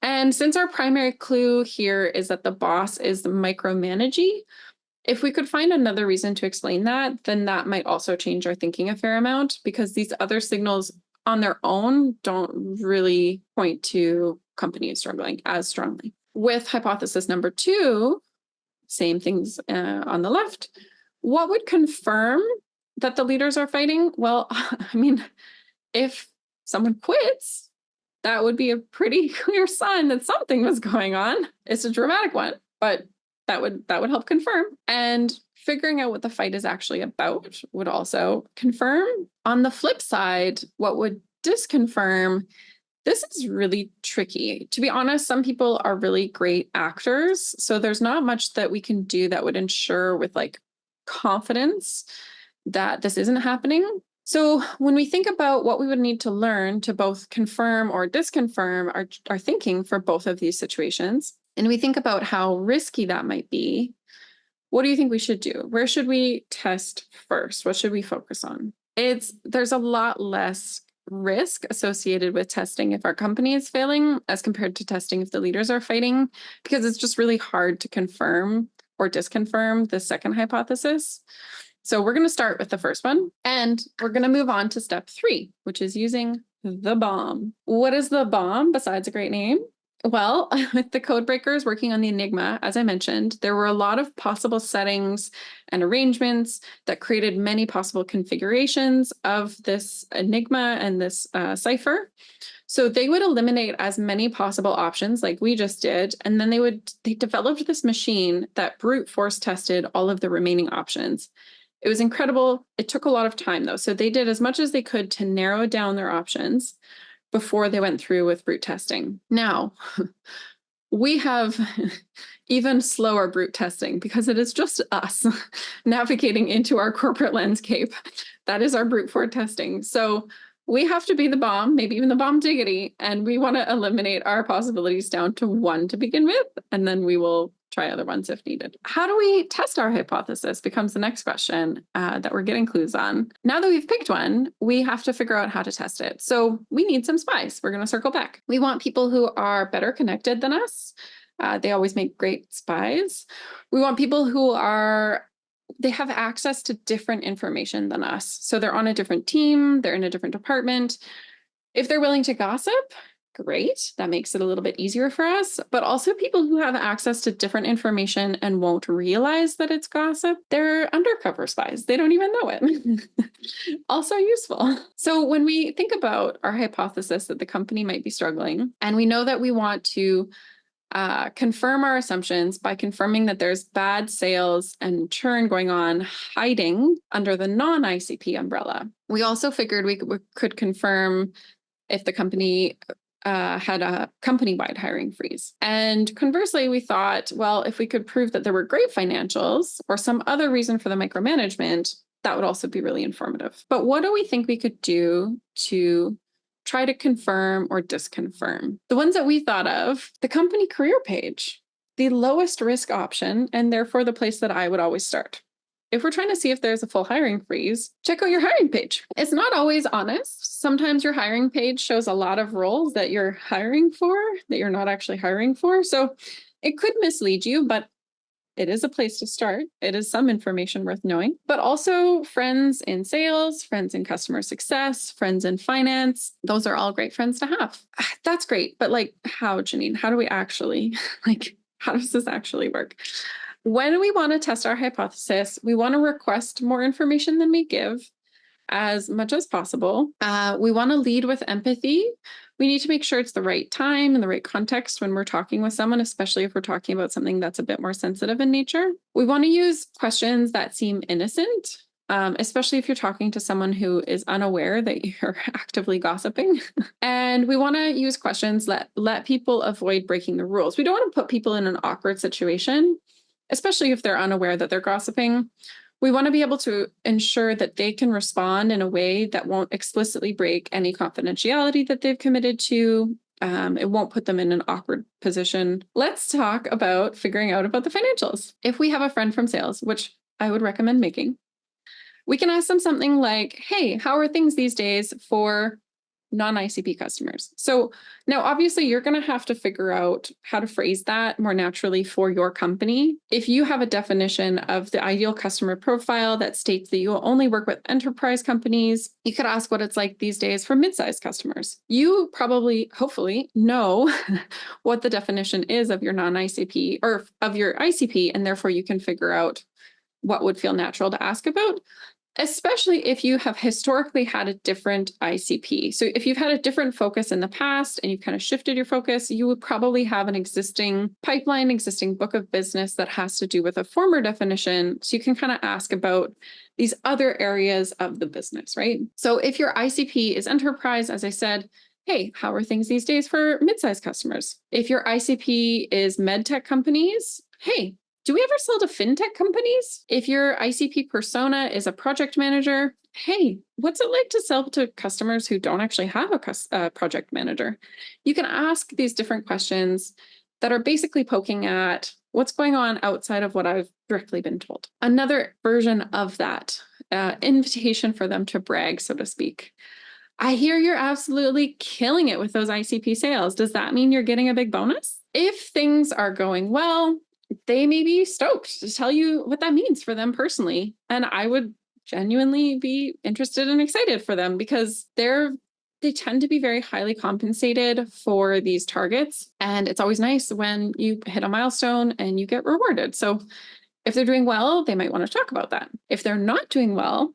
And since our primary clue here is that the boss is micromanaging, if we could find another reason to explain that, then that might also change our thinking a fair amount, because these other signals on their own don't really point to companies struggling as strongly. With hypothesis number 2, same things on the left. What would confirm that the leaders are fighting? Well, I mean, if someone quits, that would be a pretty clear sign that something was going on. It's a dramatic one, but that would help confirm. And figuring out what the fight is actually about would also confirm. On the flip side, what would disconfirm? This is really tricky. To be honest, some people are really great actors, so there's not much that we can do that would ensure with like confidence that this isn't happening. So when we think about what we would need to learn to both confirm or disconfirm our thinking for both of these situations, and we think about how risky that might be, what do you think we should do? Where should we test first? What should we focus on? There's a lot less risk associated with testing if our company is failing as compared to testing if the leaders are fighting, because it's just really hard to confirm or disconfirm the second hypothesis. So we're going to start with the first one, and we're going to move on to step 3, which is using the bomb. What is the bomb besides a great name? Well, with the codebreakers working on the Enigma, as I mentioned, there were a lot of possible settings and arrangements that created many possible configurations of this Enigma and this cipher. So they would eliminate as many possible options like we just did, and then they developed this machine that brute force tested all of the remaining options. It was incredible. It took a lot of time though. So they did as much as they could to narrow down their options before they went through with brute testing. Now, we have even slower brute testing because it is just us navigating into our corporate landscape. That is our brute force testing. So we have to be the bomb, maybe even the bomb diggity, and we want to eliminate our possibilities down to 1 to begin with, and then we will try other ones if needed. How do we test our hypothesis becomes the next question that we're getting clues on. Now that we've picked one, we have to figure out how to test it. So we need some spies. We're going to circle back. We want people who are better connected than us. They always make great spies. We want people who they have access to different information than us. So they're on a different team, they're in a different department. If they're willing to gossip, great. That makes it a little bit easier for us. But also people who have access to different information and won't realize that it's gossip, they're undercover spies. They don't even know it. Also useful. So when we think about our hypothesis that the company might be struggling, and we know that we want to confirm our assumptions by confirming that there's bad sales and churn going on hiding under the non-ICP umbrella. We also figured we could confirm if the company had a company-wide hiring freeze. And conversely, we thought, well, if we could prove that there were great financials or some other reason for the micromanagement, that would also be really informative. But what do we think we could do to try to confirm or disconfirm? The ones that we thought of, the company career page, the lowest risk option, and therefore the place that I would always start. If we're trying to see if there's a full hiring freeze, check out your hiring page. It's not always honest. Sometimes your hiring page shows a lot of roles that you're hiring for, that you're not actually hiring for. So it could mislead you, but it is a place to start. It is some information worth knowing, but also friends in sales, friends in customer success, friends in finance. Those are all great friends to have. That's great. But like how, Jeanine, how do we actually, how does this actually work? When we want to test our hypothesis, we want to request more information than we give as much as possible. We want to lead with empathy. We need to make sure it's the right time and the right context when we're talking with someone, especially if we're talking about something that's a bit more sensitive in nature. We want to use questions that seem innocent, especially if you're talking to someone who is unaware that you're actively gossiping. And we want to use questions that let people avoid breaking the rules. We don't want to put people in an awkward situation, especially if they're unaware that they're gossiping. We want to be able to ensure that they can respond in a way that won't explicitly break any confidentiality that they've committed to. It won't put them in an awkward position. Let's talk about figuring out about the financials. If we have a friend from sales, which I would recommend making, We can ask them something like, hey, how are things these days for non-ICP customers? So now obviously you're going to have to figure out how to phrase that more naturally for your company. If you have a definition of the ideal customer profile that states that you will only work with enterprise companies, you could ask what it's like these days for mid-sized customers. You probably, hopefully, know what the definition is of your non-ICP or of your ICP, and therefore you can figure out what would feel natural to ask about, especially if you have historically had a different ICP. So if you've had a different focus in the past and you've kind of shifted your focus, you would probably have an existing pipeline, existing book of business that has to do with a former definition. So you can kind of ask about these other areas of the business, right? So if your ICP is enterprise, as I said, hey, how are things these days for mid-sized customers? If your ICP is med tech companies, hey, do we ever sell to fintech companies? If your ICP persona is a project manager, hey, what's it like to sell to customers who don't actually have a project manager? You can ask these different questions that are basically poking at what's going on outside of what I've directly been told. Another version of that, invitation for them to brag, so to speak. I hear you're absolutely killing it with those ICP sales. Does that mean you're getting a big bonus? If things are going well, they may be stoked to tell you what that means for them personally. And I would genuinely be interested and excited for them because they tend to be very highly compensated for these targets. And it's always nice when you hit a milestone and you get rewarded. So if they're doing well, they might want to talk about that. If they're not doing well,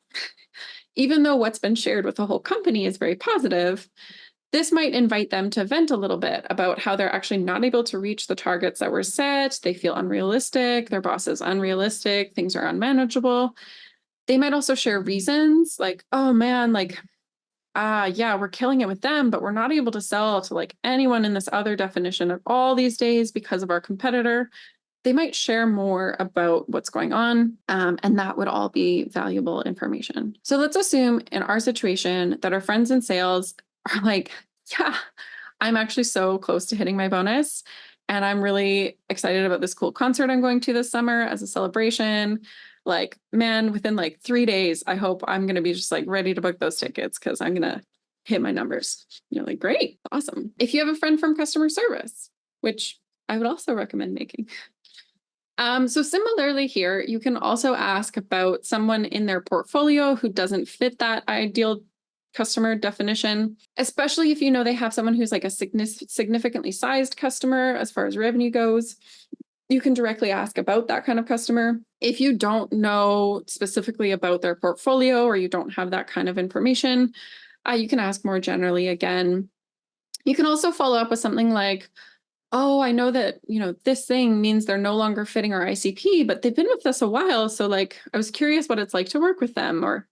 even though what's been shared with the whole company is very positive, this might invite them to vent a little bit about how they're actually not able to reach the targets that were set. They feel unrealistic. Their boss is unrealistic. Things are unmanageable. They might also share reasons like, oh man, like, yeah, we're killing it with them, but we're not able to sell to like anyone in this other definition at all these days because of our competitor. They might share more about what's going on, and that would all be valuable information. So let's assume in our situation that our friends in sales are like, yeah, I'm actually so close to hitting my bonus. And I'm really excited about this cool concert I'm going to this summer as a celebration. Like, man, within like 3 days, I hope I'm going to be just like ready to book those tickets because I'm going to hit my numbers. You're like, great, awesome. If you have a friend from customer service, which I would also recommend making. So similarly here, you can also ask about someone in their portfolio who doesn't fit that ideal customer definition, especially if you know they have someone who's like a significantly sized customer as far as revenue goes. You can directly ask about that kind of customer. If you don't know specifically about their portfolio or you don't have that kind of information, you can ask more generally again. You can also follow up with something like, oh, I know that, this thing means they're no longer fitting our ICP, but they've been with us a while. So like, I was curious what it's like to work with them or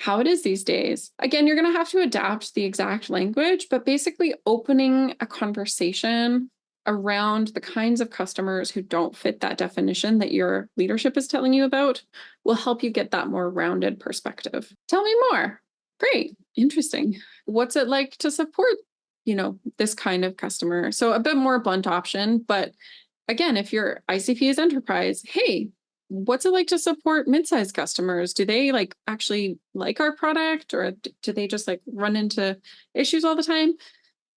how it is these days. Again, you're going to have to adapt the exact language, but basically opening a conversation around the kinds of customers who don't fit that definition that your leadership is telling you about will help you get that more rounded perspective. Tell me more. Great. Interesting. What's it like to support, this kind of customer? So a bit more blunt option, but again, if your ICP is enterprise, hey, what's it like to support mid-sized customers? Do they actually like our product, or do they just run into issues all the time?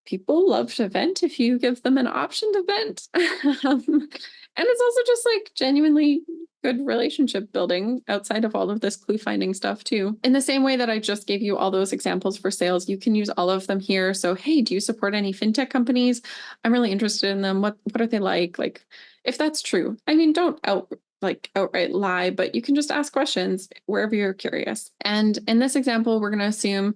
People love to vent if you give them an option to vent. And it's also just genuinely good relationship building outside of all of this clue finding stuff too. In the same way that I just gave you all those examples for sales, you can use all of them here. So, hey, do you support any fintech companies? I'm really interested in them. What are they like? If that's true, I mean, don't outright lie, but you can just ask questions wherever you're curious. And in this example, we're going to assume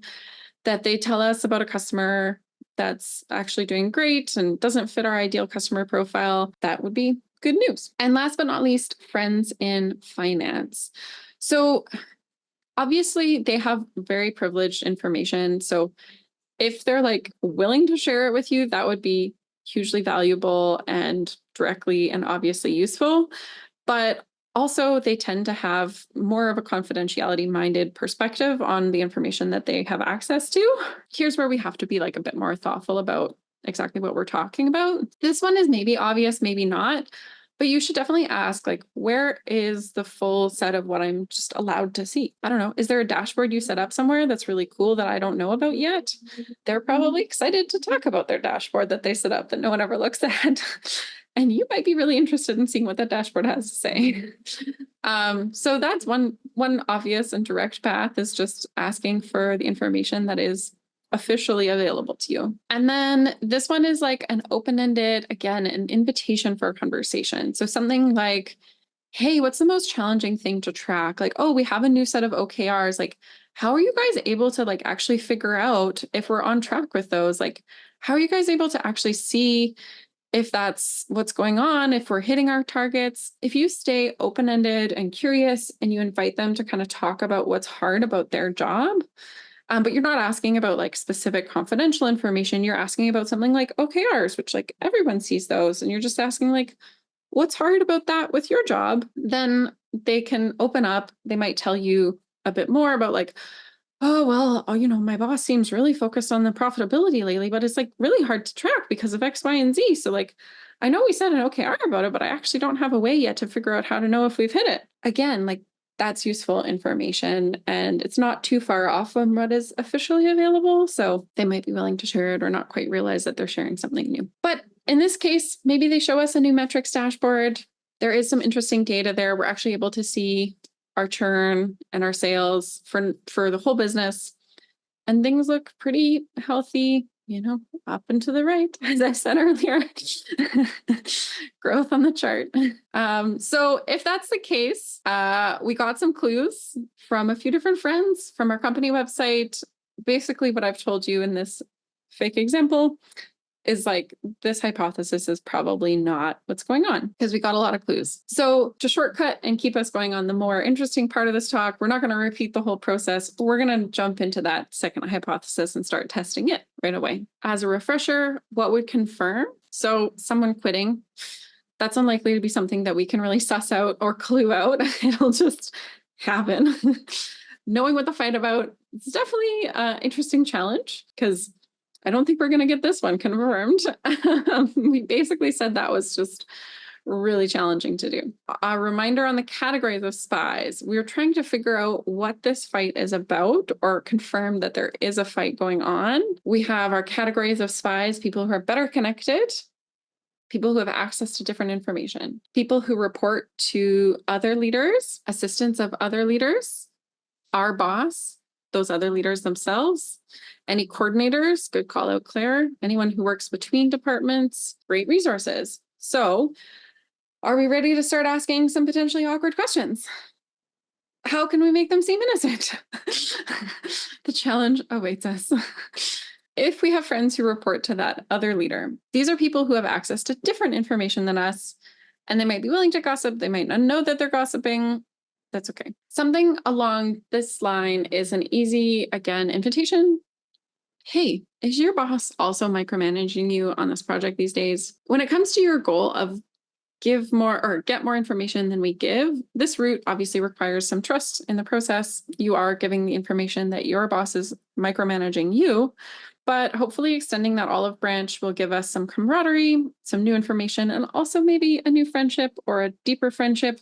that they tell us about a customer that's actually doing great and doesn't fit our ideal customer profile. That would be good news. And last but not least, friends in finance. So obviously they have very privileged information. So if they're willing to share it with you, that would be hugely valuable and directly and obviously useful. But also, they tend to have more of a confidentiality-minded perspective on the information that they have access to. Here's where we have to be a bit more thoughtful about exactly what we're talking about. This one is maybe obvious, maybe not. But you should definitely ask, like, where is the full set of what I'm just allowed to see? I don't know. Is there a dashboard you set up somewhere that's really cool that I don't know about yet? They're probably excited to talk about their dashboard that they set up that no one ever looks at. And you might be really interested in seeing what that dashboard has to say. So that's one obvious and direct path, is just asking for the information that is officially available to you. And then this one is like an open-ended, again, an invitation for a conversation. So something like, hey, what's the most challenging thing to track? Like, oh, we have a new set of OKRs. Like, how are you guys able to like actually figure out if we're on track with those? Like, how are you guys able to actually see if that's what's going on, if we're hitting our targets? If you stay open-ended and curious and you invite them to kind of talk about what's hard about their job, but you're not asking about like specific confidential information. You're asking about something like OKRs, which like everyone sees those. And you're just asking like, what's hard about that with your job? Then they can open up. They might tell you a bit more about like, oh, well, my boss seems really focused on the profitability lately, but it's like really hard to track because of X, Y, and Z. So like, I know we said an OKR about it, but I actually don't have a way yet to figure out how to know if we've hit it. Again, like, that's useful information, and it's not too far off from what is officially available. So they might be willing to share it or not quite realize that they're sharing something new. But in this case, maybe they show us a new metrics dashboard. There is some interesting data there. We're actually able to see our churn and our sales for the whole business, and things look pretty healthy, up and to the right, as I said earlier. Growth on the chart. So if that's the case, we got some clues from a few different friends from our company website. Basically, what I've told you in this fake example is like, this hypothesis is probably not what's going on, because we got a lot of clues. So to shortcut and keep us going on the more interesting part of this talk, we're not going to repeat the whole process, but we're going to jump into that second hypothesis and start testing it right away. As a refresher, what would confirm? So someone quitting, that's unlikely to be something that we can really suss out or clue out. It'll just happen. Knowing what to fight about, it's definitely an interesting challenge, because I don't think we're going to get this one confirmed. We basically said that was just really challenging to do. A reminder on the categories of spies. We're trying to figure out what this fight is about, or confirm that there is a fight going on. We have our categories of spies: people who are better connected, people who have access to different information, people who report to other leaders, assistants of other leaders, our boss, those other leaders themselves, any coordinators, good call out, Claire, anyone who works between departments, great resources. So are we ready to start asking some potentially awkward questions? How can we make them seem innocent? The challenge awaits us. If we have friends who report to that other leader, these are people who have access to different information than us, and they might be willing to gossip. They might not know that they're gossiping. That's okay. Something along this line is an easy, again, invitation. Hey, is your boss also micromanaging you on this project these days? When it comes to your goal of give more or get more information than we give, this route obviously requires some trust in the process. You are giving the information that your boss is micromanaging you, but hopefully extending that olive branch will give us some camaraderie, some new information, and also maybe a new friendship or a deeper friendship.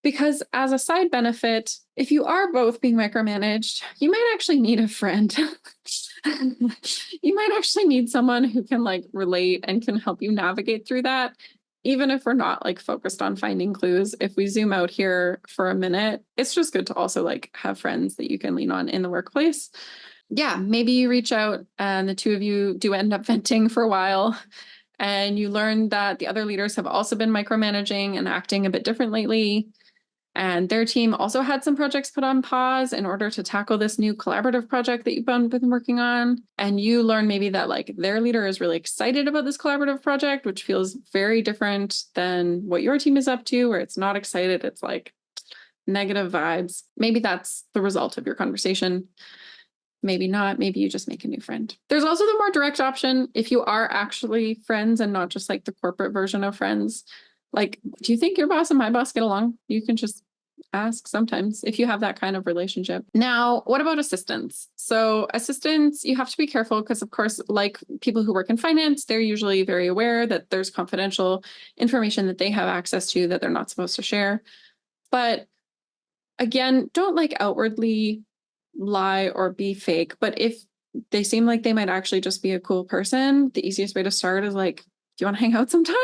Because as a side benefit, if you are both being micromanaged, you might actually need a friend. You might actually need someone who can like relate and can help you navigate through that. Even if we're not like focused on finding clues, if we zoom out here for a minute, it's just good to also like have friends that you can lean on in the workplace. Yeah, maybe you reach out and the two of you do end up venting for a while, and you learn that the other leaders have also been micromanaging and acting a bit different lately. And their team also had some projects put on pause in order to tackle this new collaborative project that you've been working on. And you learn maybe that like their leader is really excited about this collaborative project, which feels very different than what your team is up to, where it's not excited. It's like negative vibes. Maybe that's the result of your conversation. Maybe not. Maybe you just make a new friend. There's also the more direct option. If you are actually friends and not just like the corporate version of friends, like, do you think your boss and my boss get along? You can just ask sometimes if you have that kind of relationship. Now, what about assistants? So assistants, you have to be careful because, of course, like people who work in finance, they're usually very aware that there's confidential information that they have access to that they're not supposed to share. But again, don't like outwardly lie or be fake. But if they seem like they might actually just be a cool person, the easiest way to start is like, do you want to hang out sometime?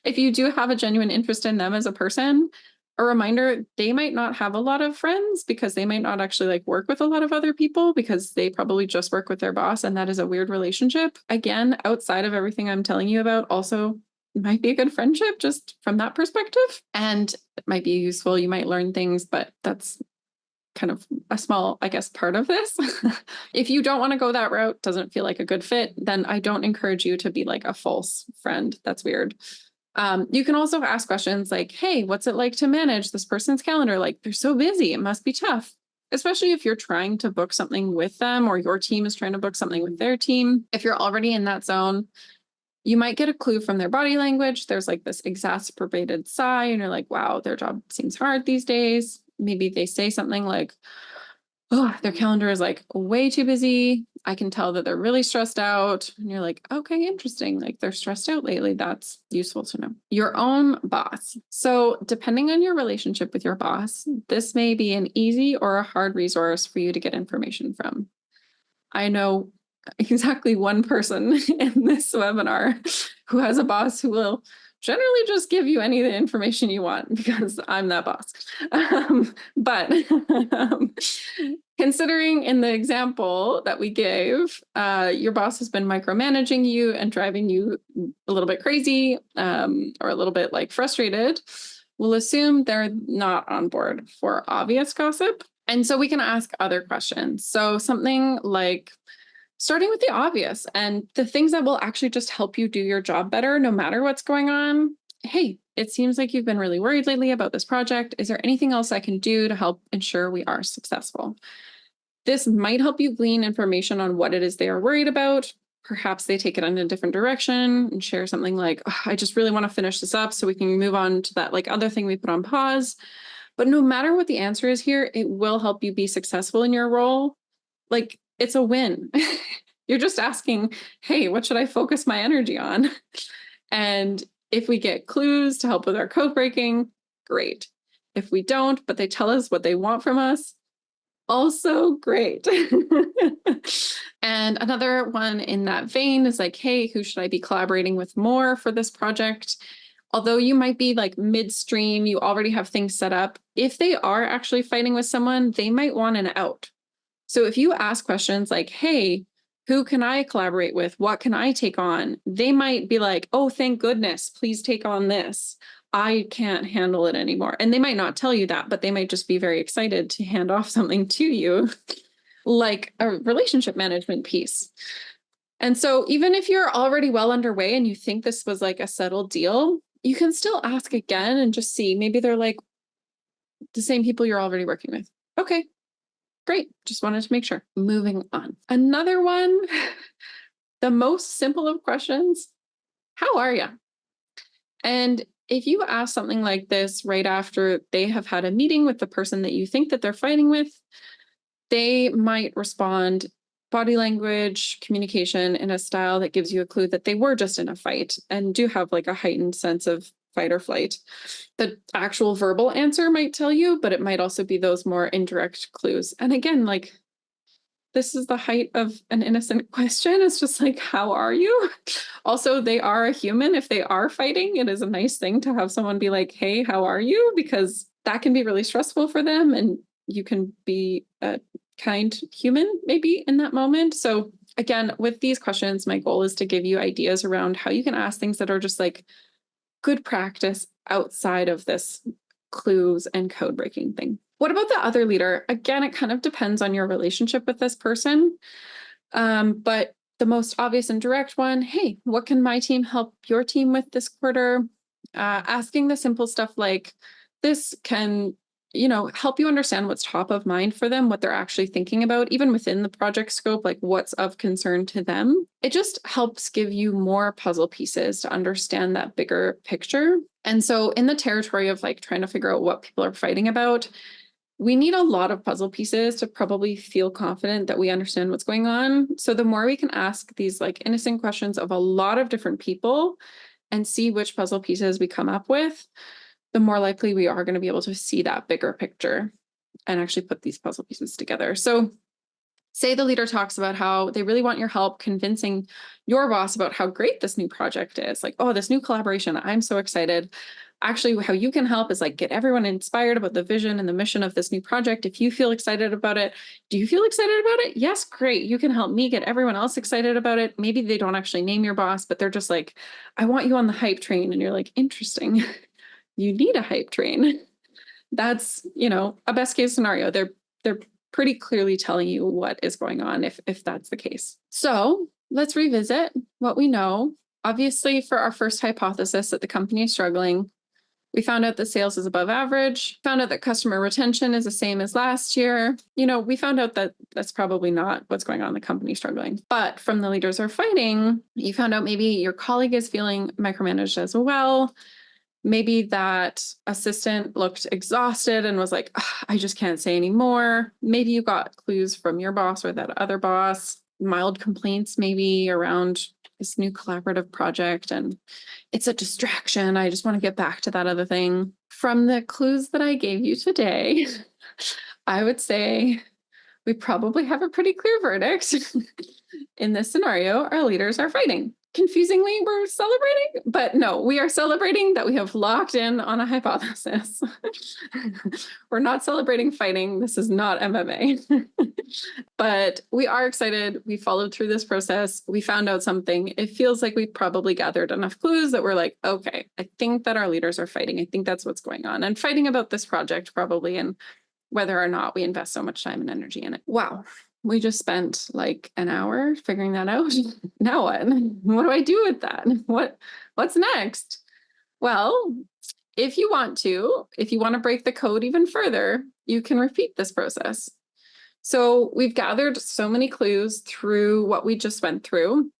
If you do have a genuine interest in them as a person, a reminder, they might not have a lot of friends because they might not actually like work with a lot of other people because they probably just work with their boss, and that is a weird relationship. Again, outside of everything I'm telling you about, also might be a good friendship just from that perspective. And it might be useful. You might learn things, but that's kind of a small, I guess, part of this. If you don't want to go that route, doesn't feel like a good fit, then I don't encourage you to be like a false friend. That's weird. You can also ask questions like, hey, what's it like to manage this person's calendar? Like, they're so busy, it must be tough. Especially if you're trying to book something with them or your team is trying to book something with their team. If you're already in that zone, you might get a clue from their body language. There's like this exacerbated sigh and you're like, wow, their job seems hard these days. Maybe they say something like, oh, their calendar is like way too busy. I can tell that they're really stressed out. And you're like, okay, interesting. Like they're stressed out lately. That's useful to know. Your own boss. So depending on your relationship with your boss, this may be an easy or a hard resource for you to get information from. I know exactly one person in this webinar who has a boss who will generally just give you any of the information you want because I'm that boss. But considering in the example that we gave, your boss has been micromanaging you and driving you a little bit crazy or a little bit like frustrated, we'll assume they're not on board for obvious gossip. And so we can ask other questions. So something like, starting with the obvious and the things that will actually just help you do your job better, no matter what's going on. Hey, it seems like you've been really worried lately about this project. Is there anything else I can do to help ensure we are successful? This might help you glean information on what it is they are worried about. Perhaps they take it in a different direction and share something like, oh, I just really want to finish this up so we can move on to that like other thing we put on pause. But no matter what the answer is here, it will help you be successful in your role. Like, it's a win. You're just asking, hey, what should I focus my energy on? And if we get clues to help with our code breaking, great. If we don't, but they tell us what they want from us, also great. And another one in that vein is like, hey, who should I be collaborating with more for this project? Although you might be like midstream, you already have things set up. If they are actually fighting with someone, they might want an out. So if you ask questions like, hey, who can I collaborate with? What can I take on? They might be like, oh, thank goodness, please take on this. I can't handle it anymore. And they might not tell you that, but they might just be very excited to hand off something to you, like a relationship management piece. And so even if you're already well underway and you think this was like a settled deal, you can still ask again and just see. Maybe they're like the same people you're already working with. Okay. Great. Just wanted to make sure. Moving on. Another one, the most simple of questions, how are you? And if you ask something like this right after they have had a meeting with the person that you think that they're fighting with, they might respond body language, communication in a style that gives you a clue that they were just in a fight and do have like a heightened sense of fight or flight. The actual verbal answer might tell you, but it might also be those more indirect clues. And again, like, this is the height of an innocent question. It's just like, how are you? Also, they are a human. If they are fighting, it is a nice thing to have someone be like, hey, how are you? Because that can be really stressful for them. And you can be a kind human maybe in that moment. So again, with these questions, my goal is to give you ideas around how you can ask things that are just like good practice outside of this clues and code breaking thing. What about the other leader? Again, it kind of depends on your relationship with this person. But the most obvious and direct one, hey, what can my team help your team with this quarter? Asking the simple stuff like, this can help you understand what's top of mind for them, what they're actually thinking about, even within the project scope, like what's of concern to them. It just helps give you more puzzle pieces to understand that bigger picture. And so in the territory of like trying to figure out what people are fighting about, we need a lot of puzzle pieces to probably feel confident that we understand what's going on. So the more we can ask these like innocent questions of a lot of different people and see which puzzle pieces we come up with, the more likely we are going to be able to see that bigger picture and actually put these puzzle pieces together. So say the leader talks about how they really want your help convincing your boss about how great this new project is. Like, oh, this new collaboration, I'm so excited. Actually, how you can help is like get everyone inspired about the vision and the mission of this new project. If you feel excited about it, do you feel excited about it? Yes, great. You can help me get everyone else excited about it. Maybe they don't actually name your boss, but they're just like, I want you on the hype train. And you're like, interesting. You need a hype train. That's, a best case scenario. They're pretty clearly telling you what is going on if that's the case. So let's revisit what we know. Obviously, for our first hypothesis that the company is struggling, we found out that sales is above average, found out that customer retention is the same as last year. We found out that that's probably not what's going on in the company struggling. But from the leaders are fighting, you found out maybe your colleague is feeling micromanaged as well. Maybe that assistant looked exhausted and was like, I just can't say anymore. Maybe you got clues from your boss or that other boss, mild complaints maybe around this new collaborative project, and it's a distraction. I just want to get back to that other thing. From the clues that I gave you today, I would say we probably have a pretty clear verdict. In this scenario, our leaders are fighting. Confusingly, we're celebrating, but no, we are celebrating that we have locked in on a hypothesis. We're not celebrating fighting. This is not MMA. But we are excited. We followed through this process. We found out something. It feels like we probably gathered enough clues that we're like, okay, I think that our leaders are fighting. I think that's what's going on. And fighting about this project probably, and whether or not we invest so much time and energy in it. Wow. We just spent like an hour figuring that out. Now what? What do I do with that? What's next? Well, if you want to break the code even further, you can repeat this process. So we've gathered so many clues through what we just went through.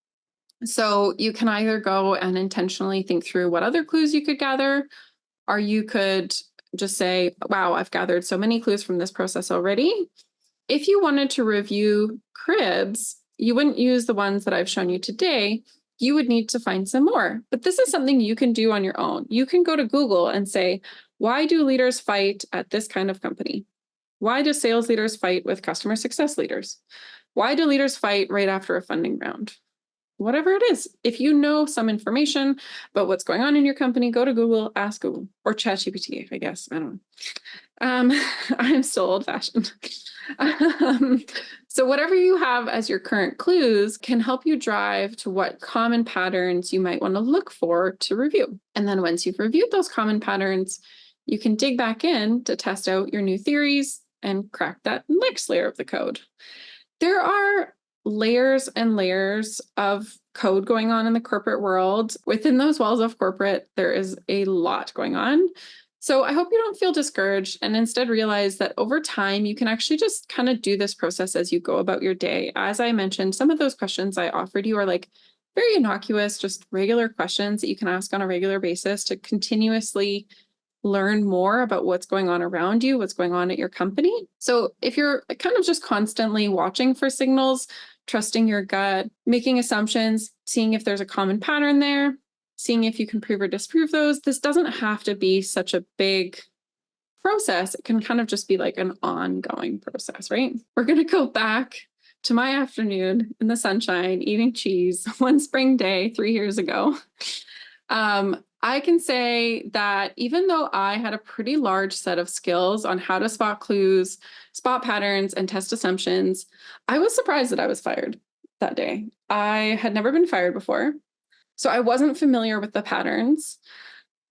So you can either go and intentionally think through what other clues you could gather, or you could just say, wow, I've gathered so many clues from this process already. If you wanted to review cribs, you wouldn't use the ones that I've shown you today. You would need to find some more. But this is something you can do on your own. You can go to Google and say, why do leaders fight at this kind of company? Why do sales leaders fight with customer success leaders? Why do leaders fight right after a funding round? Whatever it is, if you know some information about what's going on in your company, go to Google, ask Google, or ChatGPT, I guess. I don't know. I'm still old-fashioned. So whatever you have as your current clues can help you drive to what common patterns you might want to look for to review. And then once you've reviewed those common patterns, you can dig back in to test out your new theories and crack that next layer of the code. There are layers and layers of code going on in the corporate world. Within those walls of corporate, there is a lot going on. So I hope you don't feel discouraged and instead realize that over time, you can actually just kind of do this process as you go about your day. As I mentioned, some of those questions I offered you are like very innocuous, just regular questions that you can ask on a regular basis to continuously learn more about what's going on around you, what's going on at your company. So if you're kind of just constantly watching for signals, trusting your gut, making assumptions, seeing if there's a common pattern there, seeing if you can prove or disprove those, this doesn't have to be such a big process. It can kind of just be like an ongoing process, right? We're going to go back to my afternoon in the sunshine, eating cheese one spring day 3 years ago. I can say that even though I had a pretty large set of skills on how to spot clues, spot patterns, and test assumptions, I was surprised that I was fired that day. I had never been fired before, so I wasn't familiar with the patterns.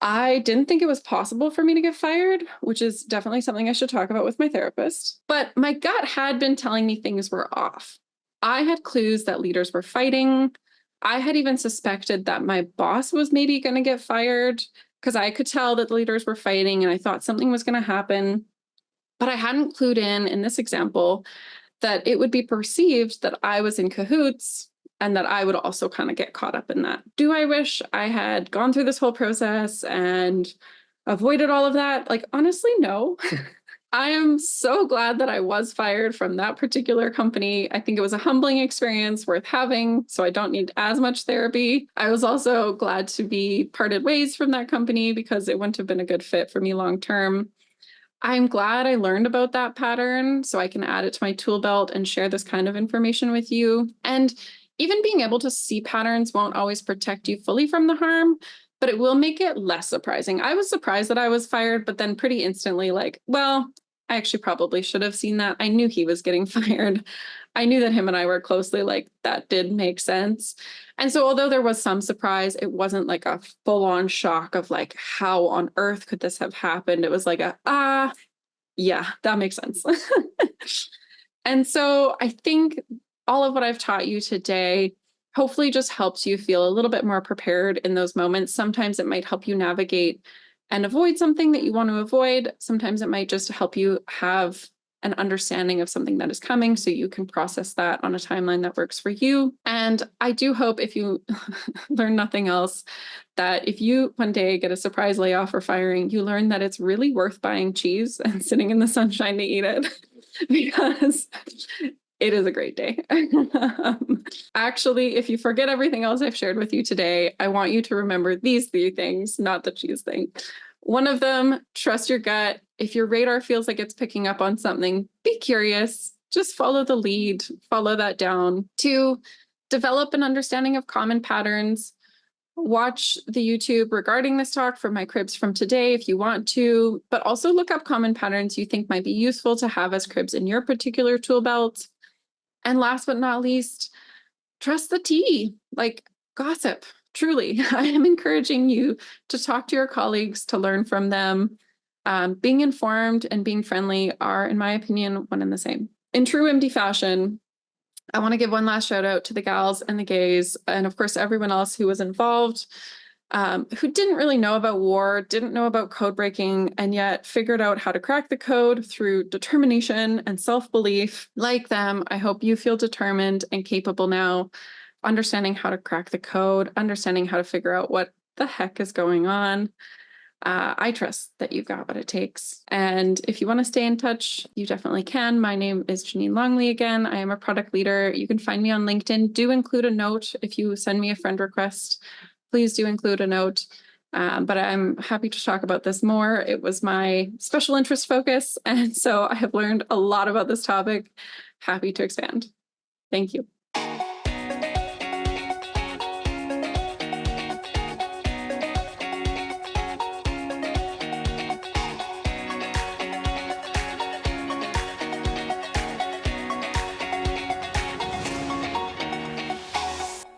I didn't think it was possible for me to get fired, which is definitely something I should talk about with my therapist. But my gut had been telling me things were off. I had clues that leaders were fighting. I had even suspected that my boss was maybe going to get fired because I could tell that the leaders were fighting and I thought something was going to happen. But I hadn't clued in this example that it would be perceived that I was in cahoots and that I would also kind of get caught up in that. Do I wish I had gone through this whole process and avoided all of that? Like, honestly, no. I am so glad that I was fired from that particular company. I think it was a humbling experience worth having, so I don't need as much therapy. I was also glad to be parted ways from that company because it wouldn't have been a good fit for me long term. I'm glad I learned about that pattern so I can add it to my tool belt and share this kind of information with you. And even being able to see patterns won't always protect you fully from the harm, but it will make it less surprising. I was surprised that I was fired, but then pretty instantly, like, well, I actually probably should have seen that. I knew he was getting fired. I knew that him and I worked closely, like that did make sense. And so although there was some surprise, it wasn't like a full-on shock of like, how on earth could this have happened? It was like yeah, that makes sense. And so I think all of what I've taught you today hopefully just helps you feel a little bit more prepared in those moments. Sometimes it might help you navigate and avoid something that you want to avoid. Sometimes it might just help you have an understanding of something that is coming so you can process that on a timeline that works for you. And I do hope, if you learn nothing else, that if you one day get a surprise layoff or firing, you learn that it's really worth buying cheese and sitting in the sunshine to eat it because it is a great day. Actually, if you forget everything else I've shared with you today, I want you to remember these 3 things, not the cheese thing. One of them, trust your gut. If your radar feels like it's picking up on something, be curious. Just follow the lead, follow that down. 2, develop an understanding of common patterns. Watch the YouTube regarding this talk for my cribs from today if you want to, but also look up common patterns you think might be useful to have as cribs in your particular tool belt. And last but not least, trust the tea, like gossip. Truly, I am encouraging you to talk to your colleagues, to learn from them. Being informed and being friendly are, in my opinion, one and the same. In true WIMDI fashion, I want to give one last shout out to the gals and the gays, and of course, everyone else who was involved, who didn't really know about war, didn't know about code breaking, and yet figured out how to crack the code through determination and self-belief. Like them, I hope you feel determined and capable now, understanding how to crack the code, understanding how to figure out what the heck is going on. I trust that you've got what it takes. And if you want to stay in touch, you definitely can. My name is Jeanine Longley again. I am a product leader. You can find me on LinkedIn. Do include a note if you send me a friend request. Please do include a note. But I'm happy to talk about this more. It was my special interest focus. And so I have learned a lot about this topic. Happy to expand. Thank you.